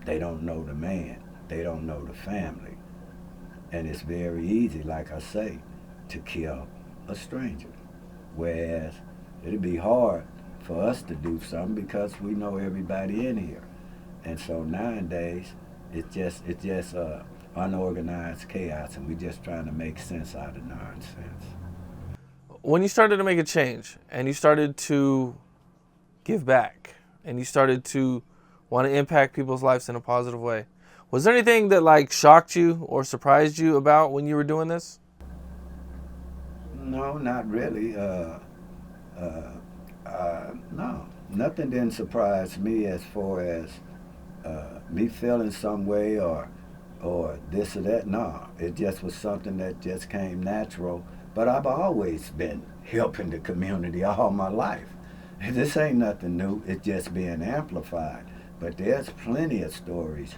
They don't know the man. They don't know the family. And it's very easy, like I say, to kill a stranger. Whereas it'd be hard for us to do something because we know everybody in here. And so nowadays, it's just unorganized chaos, and we're just trying to make sense out of nonsense. When you started to make a change and you started to give back and you started to want to impact people's lives in a positive way, was there anything that like shocked you or surprised you about when you were doing this? No, not really. No, nothing didn't surprise me as far as me feeling some way or this or that. No, it just was something that just came natural. But I've always been helping the community all my life. This ain't nothing new. It's just being amplified. But there's plenty of stories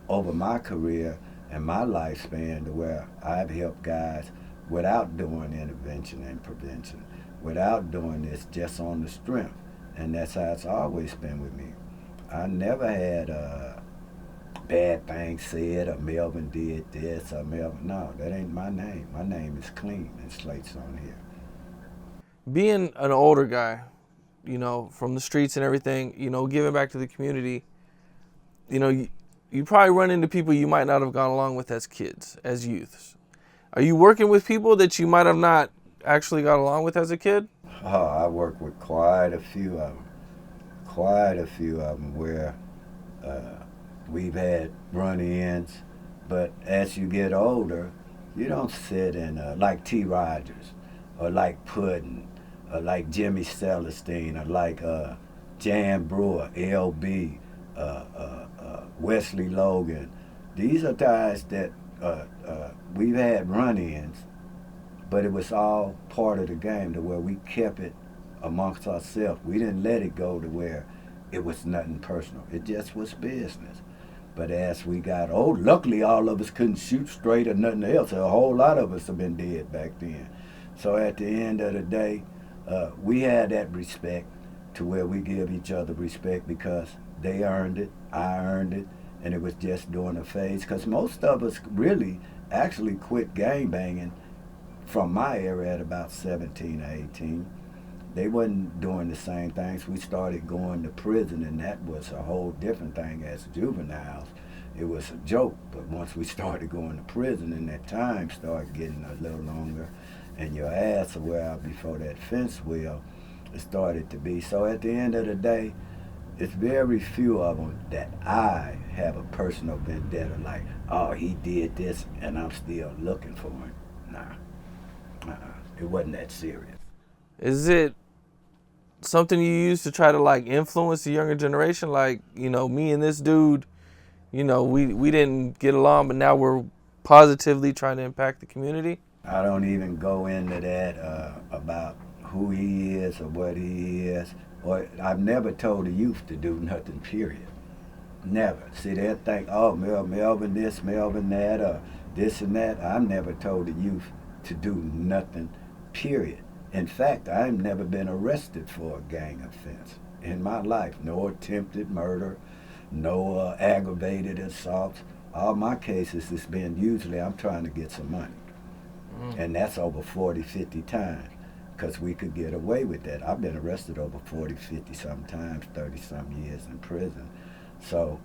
over my career and my lifespan to where I've helped guys without doing intervention and prevention, without doing this, just on the strength. And that's how it's always been with me. I never had bad things said or Melvin did this or Melvin. No, that ain't my name. My name is clean and slate's on here. Being an older guy, you know, from the streets and everything, you know, giving back to the community, you know, you probably run into people you might not have gone along with as kids, as youths. Are you working with people that you might have not actually got along with as a kid? Oh, I work with quite a few of them where we've had run-ins But as you get older, you don't sit and like T. Rogers, or like Puddin', or like Jimmy Celestine, or like Jan Brewer, LB, Wesley Logan. These are guys that we've had run-ins, but it was all part of the game to where we kept it amongst ourselves. We didn't let it go to where it was nothing personal. It just was business. But as we got old, luckily all of us couldn't shoot straight or nothing else. A whole lot of us have been dead back then. So at the end of the day, we had that respect to where we give each other respect because they earned it, I earned it, and it was just during a phase. Because most of us really actually quit gangbanging from my era at about 17 or 18. They wasn't doing the same things. We started going to prison, and that was a whole different thing as juveniles. It was a joke, but once we started going to prison and that time started getting a little longer and your ass will wear out before that fence will, it started to be. So at the end of the day, it's very few of them that I have a personal vendetta like, oh, he did this and I'm still looking for him. Nah, it wasn't that serious. Is it something you use to try to like influence the younger generation? Like, you know, me and this dude, you know, we didn't get along, but now we're positively trying to impact the community? I don't even go into that about who he is or what he is. Or I've never told the youth to do nothing, period. Never. See, they'll think, oh, Melvin this, Melvin that, or this and that. I've never told the youth to do nothing, period. In fact, I've never been arrested for a gang offense in my life. No attempted murder, no aggravated assaults. All my cases has been usually I'm trying to get some money. And that's over 40, 50 times because we could get away with that. I've been arrested over 40, 50 sometimes, 30-some years in prison. So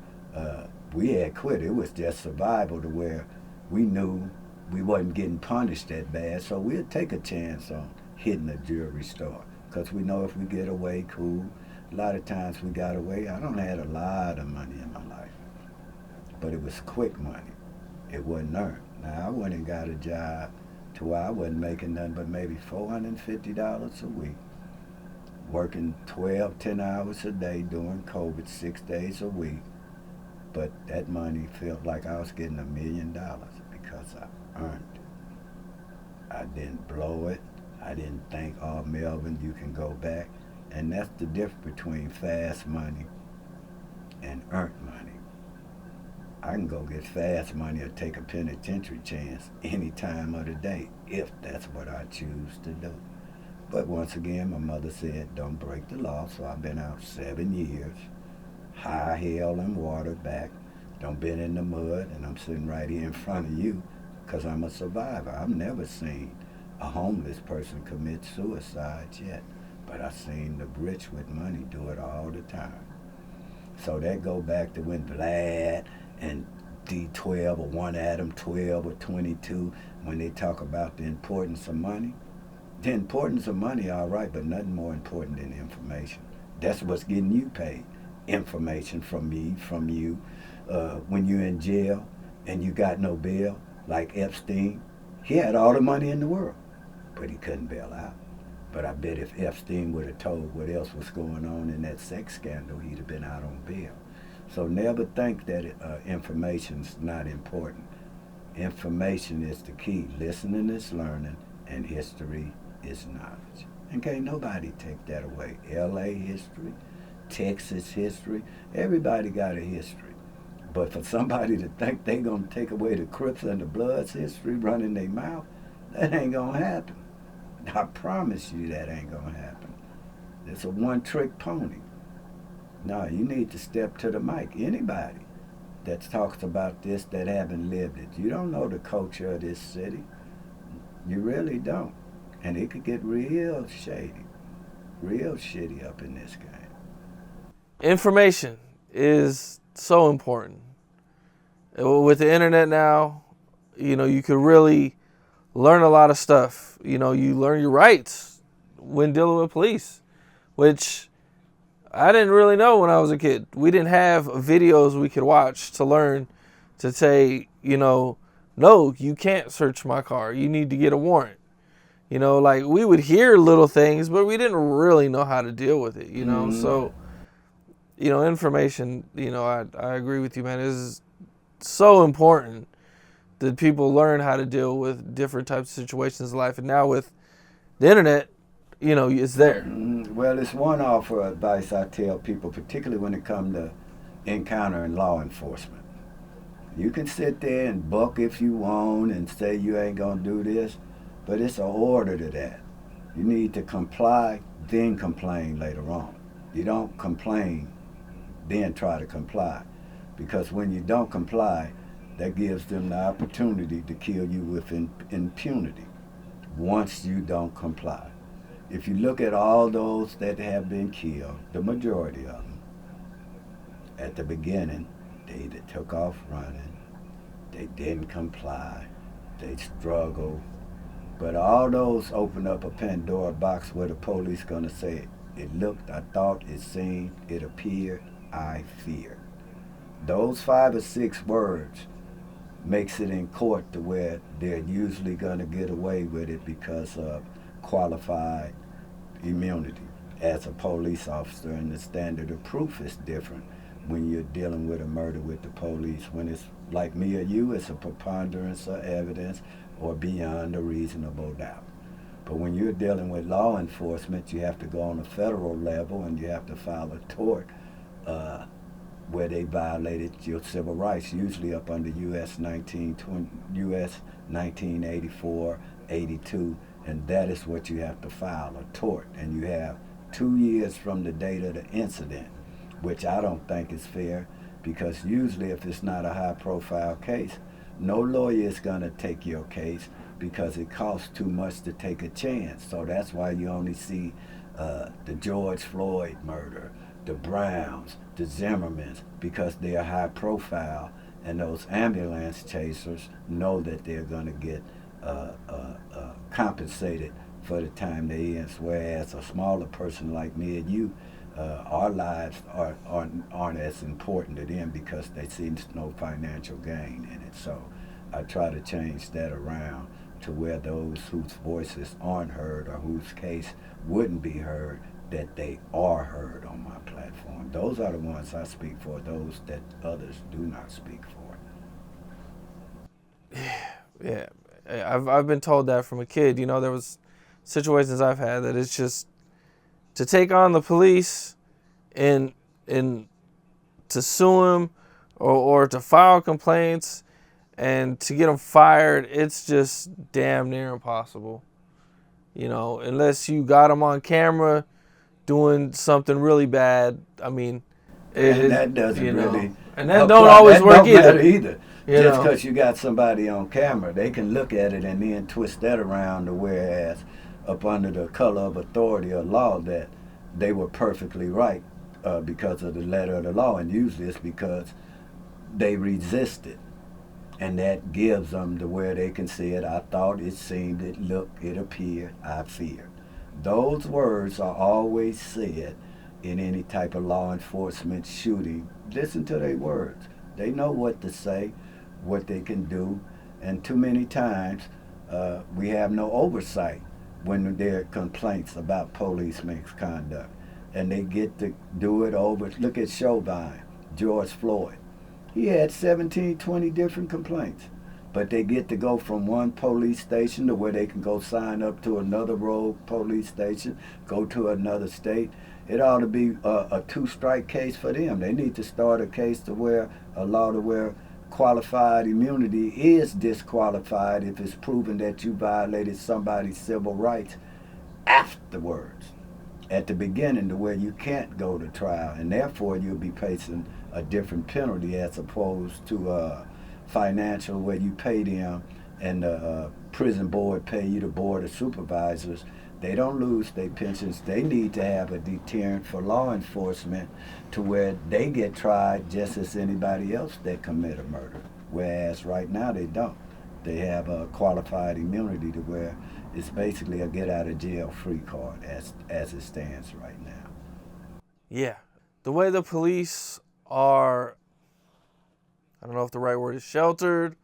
we had quit. It was just survival to where we knew we wasn't getting punished that bad, so we'd take a chance on hitting a jewelry store because we know if we get away, cool. A lot of times we got away. I don't have a lot of money in my life, but it was quick money. It wasn't earned. Now, I went and got a job to where I wasn't making nothing but maybe $450 a week, working 12, 10 hours a day during COVID, 6 days a week. But that money felt like I was getting $1 million because I earned it. I didn't blow it. I didn't think, oh, Melvin, you can go back. And that's the difference between fast money and earned money. I can go get fast money or take a penitentiary chance any time of the day if that's what I choose to do. But once again, my mother said, don't break the law, so I've been out 7 years, high hell and water back, don't been in the mud, and I'm sitting right here in front of you because I'm a survivor. I've never seen a homeless person commit suicide yet, but I've seen the rich with money do it all the time. So that go back to when Vlad and D12 or One Adam 12 or 22, when they talk about the importance of money. The importance of money, all right, but nothing more important than information. That's what's getting you paid. Information from me, from you. When you're in jail and you got no bail, like Epstein, he had all the money in the world, but he couldn't bail out. But I bet if Epstein would have told what else was going on in that sex scandal, he'd have been out on bail. So never think that information's not important. Information is the key. Listening is learning, and history is knowledge. And can't nobody take that away. LA history, Texas history, everybody got a history. But for somebody to think they gonna take away the Crips and the Bloods history running their mouth, that ain't gonna happen. I promise you that ain't gonna happen. It's a one-trick pony. No, you need to step to the mic. Anybody that talks about this that haven't lived it, you don't know the culture of this city. You really don't. And it could get real shady, real shitty up in this game. Information is so important. With the internet now, you know, you could really learn a lot of stuff. You know, you learn your rights when dealing with police, which I didn't really know when I was a kid. We didn't have videos we could watch to learn to say, no, you can't search my car. You need to get a warrant. Like we would hear little things, but we didn't really know how to deal with it, So, information, I agree with you, man. It is so important that people learn how to deal with different types of situations in life. And now with the internet, it's there. Well, it's one offer of advice I tell people, particularly when it comes to encountering law enforcement. You can sit there and buck if you want and say you ain't gonna do this, but it's an order to that. You need to comply, then complain later on. You don't complain, then try to comply. Because when you don't comply, that gives them the opportunity to kill you with impunity once you don't comply. If you look at all those that have been killed, the majority of them, at the beginning, they either took off running, they didn't comply, they struggled. But all those open up a Pandora box where the police gonna say, it looked, I thought, it seemed, it appeared, I feared. Those 5 or 6 words makes it in court to where they're usually going to get away with it because of qualified immunity as a police officer, and the standard of proof is different when you're dealing with a murder with the police. When it's like me or you, it's a preponderance of evidence or beyond a reasonable doubt. But when you're dealing with law enforcement, you have to go on a federal level and you have to file a tort where they violated your civil rights, usually up under U.S. 1984, 82, and that is what you have to file, a tort. And you have 2 years from the date of the incident, which I don't think is fair, because usually if it's not a high-profile case, no lawyer is going to take your case because it costs too much to take a chance. So that's why you only see the George Floyd murder, the Browns, the Zimmermans, because they are high profile, and those ambulance chasers know that they're going to get compensated for the time they in. Whereas a smaller person like me and you, our lives aren't as important to them because they see no financial gain in it. So I try to change that around to where those whose voices aren't heard or whose case wouldn't be heard, that they are heard on my platform. Those are the ones I speak for, those that others do not speak for. Yeah, I've been told that from a kid. There was situations I've had that it's just to take on the police and to sue them or to file complaints and to get them fired, it's just damn near impossible. Unless you got them on camera doing something really bad. I mean, and that doesn't really, and that don't always work either. Just because you got somebody on camera, they can look at it and then twist that around to whereas up under the color of authority or law that they were perfectly right because of the letter of the law, and usually it's because they resisted, and that gives them to where they can see it. I thought, it seemed, it looked, it appeared, I feared. Those words are always said in any type of law enforcement shooting. Listen to their words. They know what to say, what they can do, and too many times we have no oversight when there are complaints about police misconduct, and they get to do it over. Look at Chauvin, George Floyd. He had 17, 20 different complaints. But they get to go from one police station to where they can go sign up to another rogue police station, go to another state. It ought to be a 2-strike case for them. They need to start a case to where a law to where qualified immunity is disqualified if it's proven that you violated somebody's civil rights afterwards. At the beginning, to where you can't go to trial, and therefore you'll be facing a different penalty as opposed to financial, where you pay them and the prison board pay you, the board of supervisors. They don't lose their pensions. They need to have a deterrent for law enforcement to where they get tried just as anybody else that commit a murder. Whereas right now they don't. They have a qualified immunity to where it's basically a get out of jail free card as it stands right now. Yeah. The way the police are, I don't know if the right word is sheltered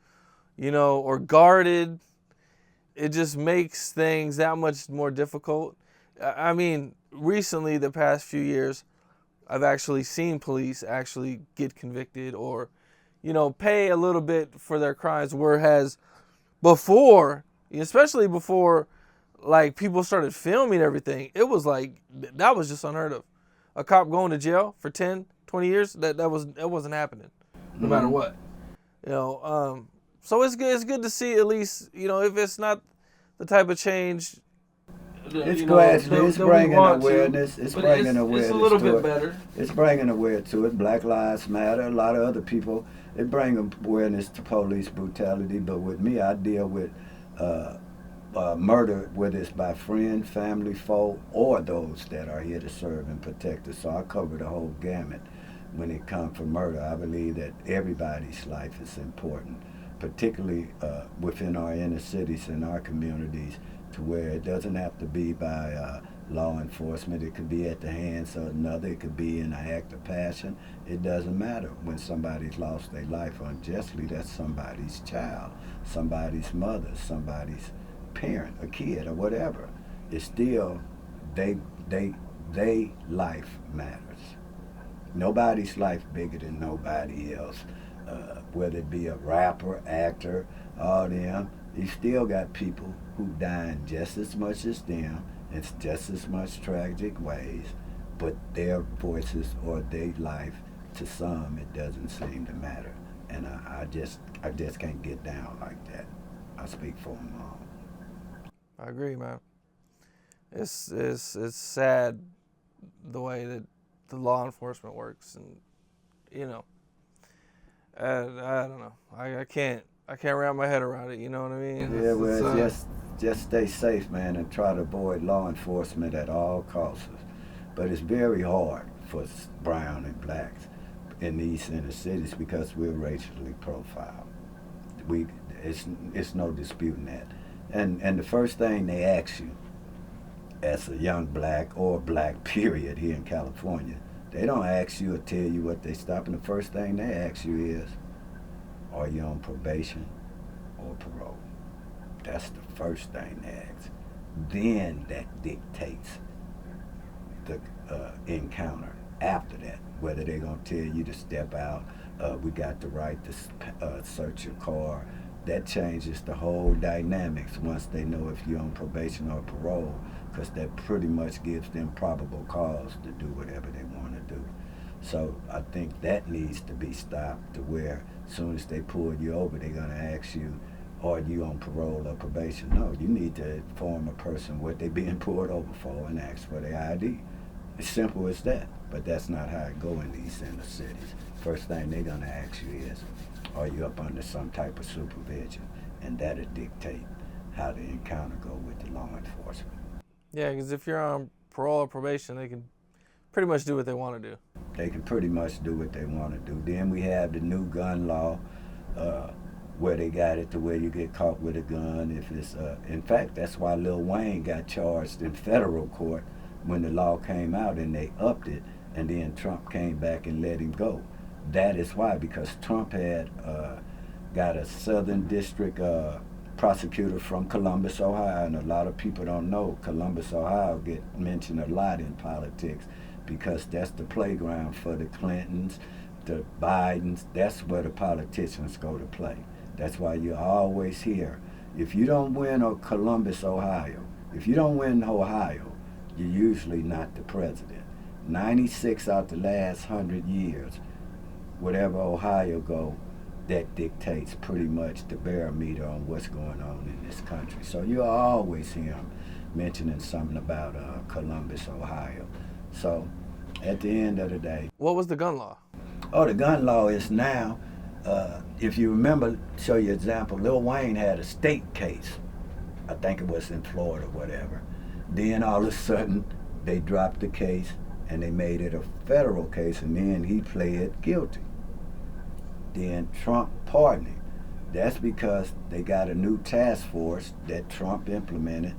or guarded. It just makes things that much more difficult. I mean, recently, the past few years, I've actually seen police actually get convicted or, pay a little bit for their crimes. Whereas before, especially before, like, people started filming everything, it was like, that was just unheard of. A cop going to jail for 10, 20 years, that wasn't happening, no matter what. So it's good to see, at least, if it's not the type of change. It's gradually, it's bringing awareness. It's bringing awareness. It's a little bit better. It's bringing awareness to it. Black Lives Matter. A lot of other people. It brings awareness to police brutality. But with me, I deal with murder, whether it's by friend, family, foe, or those that are here to serve and protect us. So I cover the whole gamut when it comes to murder. I believe that everybody's life is important, particularly within our inner cities and our communities, to where it doesn't have to be by law enforcement. It could be at the hands of another. It could be in an act of passion. It doesn't matter. When somebody's lost their life unjustly, that's somebody's child, somebody's mother, somebody's parent, a kid, or whatever. It's still they life matters. Nobody's life bigger than nobody else. Whether it be a rapper, actor, all them, you still got people who dying just as much as them. It's just as much tragic ways, but their voices or their life, to some, it doesn't seem to matter. And I just can't get down like that. I speak for them all. I agree, man. It's sad the way that the law enforcement works, and I don't know. I can't wrap my head around it. You know what I mean? Yeah, well, just stay safe, man, and try to avoid law enforcement at all costs. But it's very hard for brown and blacks in these inner cities because we're racially profiled. It's no disputing that. And the first thing they ask you, as a young black or black period here in California, they don't ask you or tell you what they stopping. The first thing they ask you is, are you on probation or parole? That's the first thing they ask. Then that dictates the encounter after that, whether they're going to tell you to step out, we got the right to search your car. That changes the whole dynamics once they know if you're on probation or parole, because that pretty much gives them probable cause to do whatever they want to do. So I think that needs to be stopped, to where as soon as they pull you over, they're going to ask you, are you on parole or probation? No, you need to inform a person what they're being pulled over for and ask for their ID. It's simple as that, but that's not how it goes in these inner cities. First thing they're going to ask you is, are you up under some type of supervision? And that'll dictate how the encounter go with the law enforcement. Yeah, because if you're on parole or probation, they can pretty much do what they want to do. They can pretty much do what they want to do. Then we have the new gun law, where they got it to where you get caught with a gun if it's in fact, that's why Lil Wayne got charged in federal court when the law came out, and they upped it, and then Trump came back and let him go. That is why, because Trump had got a Southern District prosecutor from Columbus, Ohio, and a lot of people don't know Columbus, Ohio get mentioned a lot in politics because that's the playground for the Clintons, the Bidens. That's where the politicians go to play. That's why you always hear, if you don't win Columbus, Ohio, if you don't win Ohio, you're usually not the president. 96 out the last 100 years, whatever Ohio go, that dictates pretty much the barometer on what's going on in this country. So you always hear them mentioning something about Columbus, Ohio. So at the end of the day. What was the gun law? Oh, the gun law is now, if you remember, show you an example, Lil Wayne had a state case. I think it was in Florida, whatever. Then all of a sudden, they dropped the case and they made it a federal case, and then he pled guilty. Then Trump pardoned him. That's because they got a new task force that Trump implemented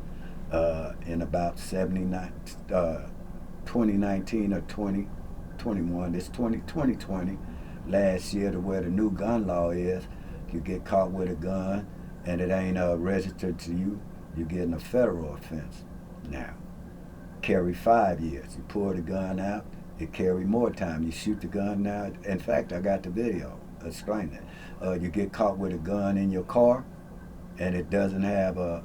in about 2019 or 2021. It's 2020 last year, to where the new gun law is. You get caught with a gun and it ain't registered to you, you're getting a federal offense now. Carry 5 years. You pull the gun out, it carry more time. You shoot the gun now. In fact, I got the video explaining it. You get caught with a gun in your car and it doesn't have a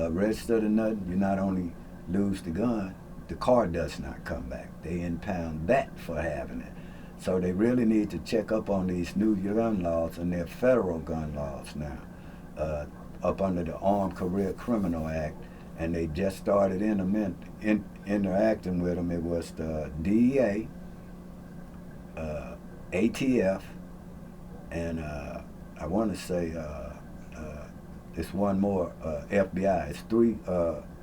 registered or nothing, you not only lose the gun, the car does not come back. They impound that for having it. So they really need to check up on these new gun laws, and they're federal gun laws now, up under the Armed Career Criminal Act, and they just started interacting with them. It was the DEA, ATF, and I want to say it's one more, FBI. It's 3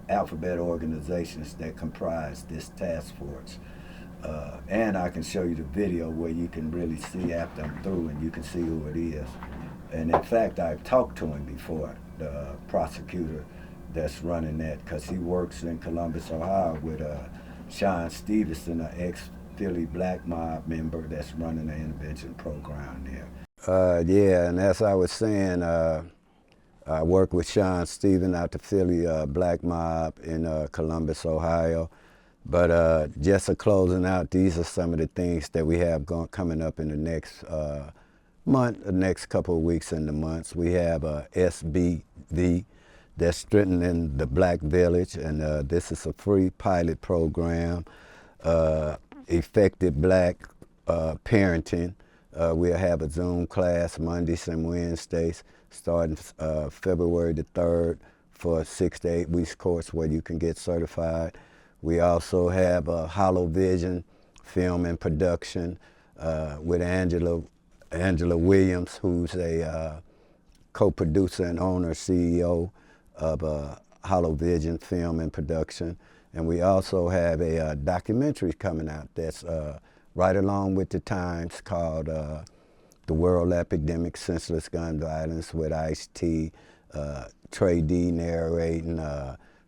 alphabet organizations that comprise this task force. And I can show you the video where you can really see after I'm through, and you can see who it is. And in fact, I've talked to him before, the prosecutor that's running that, because he works in Columbus, Ohio with Sean Stevenson, an ex-Philly Black Mob member that's running the intervention program there. Yeah, and as I was saying, I work with Sean Steven out the Philly Black Mob in Columbus, Ohio. But just closing out, these are some of the things that we have coming up in the next month, the next couple of weeks and the months. We have SBV that's strengthening the Black Village, and this is a free pilot program, effective Black parenting. We'll have a Zoom class Mondays and Wednesdays starting February the 3rd for a 6 to 8 weeks course where you can get certified. We also have a Hollow Vision film and production with Angela Williams, who's a co-producer and owner, CEO of Hollow Vision Film and Production. And we also have a documentary coming out that's right along with the times called The World Epidemic, Senseless Gun Violence, with Ice-T, Trey D narrating,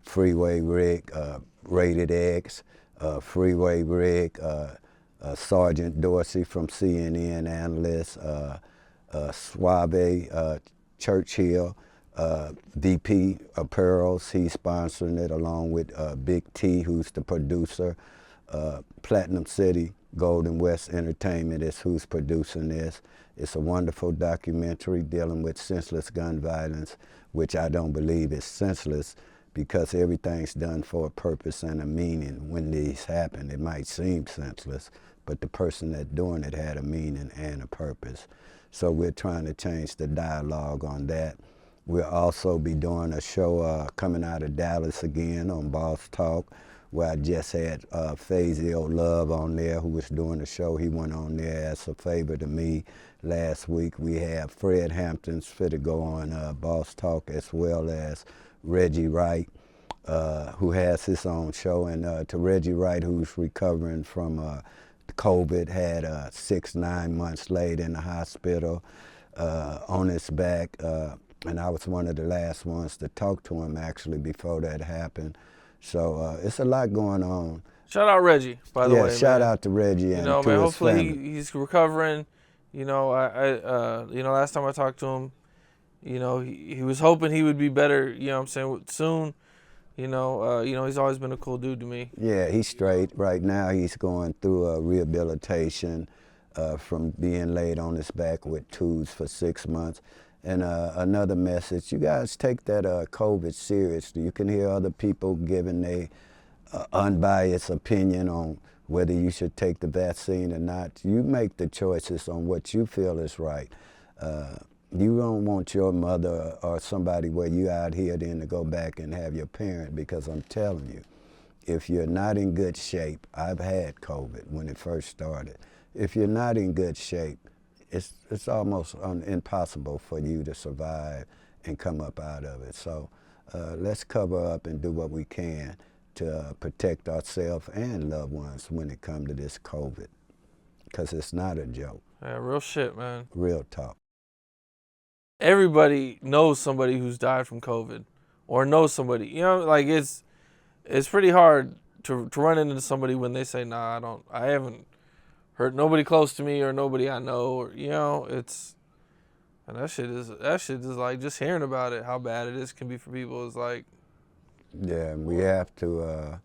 Freeway Rick, Rated X, Freeway Rick, Sergeant Dorsey from CNN analyst, Suave Churchill, VP Apparels, he's sponsoring it along with Big T, who's the producer. Platinum City Golden West Entertainment is who's producing this. It's a wonderful documentary dealing with senseless gun violence, which I don't believe is senseless, because everything's done for a purpose and a meaning. When these happen, it might seem senseless, but the person that's doing it had a meaning and a purpose. So we're trying to change the dialogue on that. We'll also be doing a show coming out of Dallas again on Boss Talk, where I just had Fazio Love on there, who was doing the show. He went on there as a favor to me last week. We have Fred Hampton's fit to go on Boss Talk, as well as Reggie Wright, who has his own show. And to Reggie Wright, who's recovering from COVID, had 6-9 months laid in the hospital on his back. And I was one of the last ones to talk to him, actually, before that happened. So it's a lot going on. Shout out Reggie, by the way. Yeah, shout out to Reggie and to his hopefully family. he's recovering. You know, last time I talked to him, you know, he was hoping he would be better. You know what I'm saying, soon. You know, he's always been a cool dude to me. Yeah, he's straight right now. He's going through a rehabilitation from being laid on his back with tubes for 6 months. And another message, you guys take that COVID seriously. You can hear other people giving their unbiased opinion on whether you should take the vaccine or not. You make the choices on what you feel is right. You don't want your mother or somebody where you out here then to go back and have your parent, because I'm telling you, if you're not in good shape, I've had COVID when it first started. If you're not in good shape, it's almost impossible for you to survive and come up out of it. So let's cover up and do what we can to protect ourselves and loved ones when it comes to this COVID, because it's not a joke. Yeah, real shit, man. Real talk. Everybody knows somebody who's died from COVID, or knows somebody. You know, like it's pretty hard to run into somebody when they say, "Nah, I haven't hurt nobody close to me or nobody I know," or, you know, And that shit is like, just hearing about it, how bad it is can be for people is like. Yeah, and we have to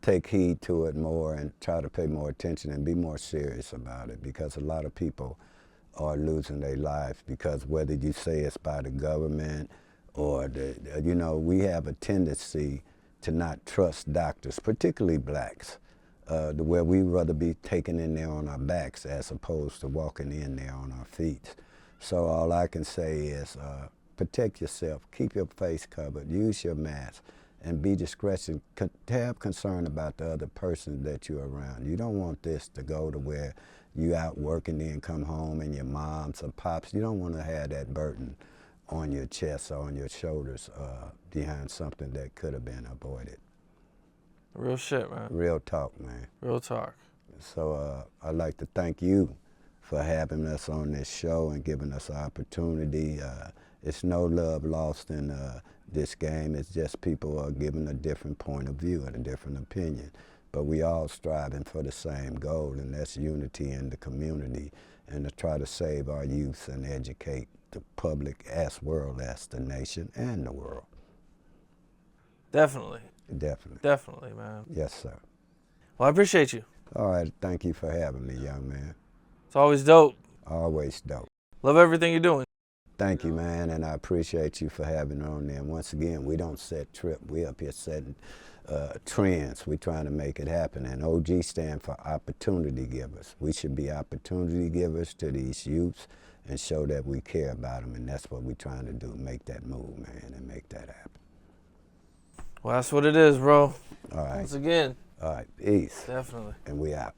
take heed to it more and try to pay more attention and be more serious about it, because a lot of people are losing their lives because whether you say it's by the government or we have a tendency to not trust doctors, particularly blacks, where we rather be taken in there on our backs as opposed to walking in there on our feet. So all I can say is protect yourself, keep your face covered, use your mask, and be discretion. Have concern about the other person that you're around. You don't want this to go to where you out working, then come home and your moms or pops, you don't want to have that burden on your chest or on your shoulders behind something that could have been avoided. Real shit, man. Real talk, man. Real talk. So I'd like to thank you for having us on this show and giving us an opportunity. It's no love lost in this game. It's just people are giving a different point of view and a different opinion. But we all striving for the same goal, and that's unity in the community and to try to save our youth and educate the public as well as the nation and the world. Definitely. Definitely. Definitely, man. Yes, sir. Well, I appreciate you. All right. Thank you for having me, young man. It's always dope. Always dope. Love everything you're doing. Thank you, man, and I appreciate you for having on there. And once again, we don't set trip. We up here setting trends. We're trying to make it happen. And OG stand for opportunity givers. We should be opportunity givers to these youths and show that we care about them. And that's what we're trying to do, make that move, man, and make that happen. Well, that's what it is, bro. All right. Once again. All right. Peace. Definitely. And we out.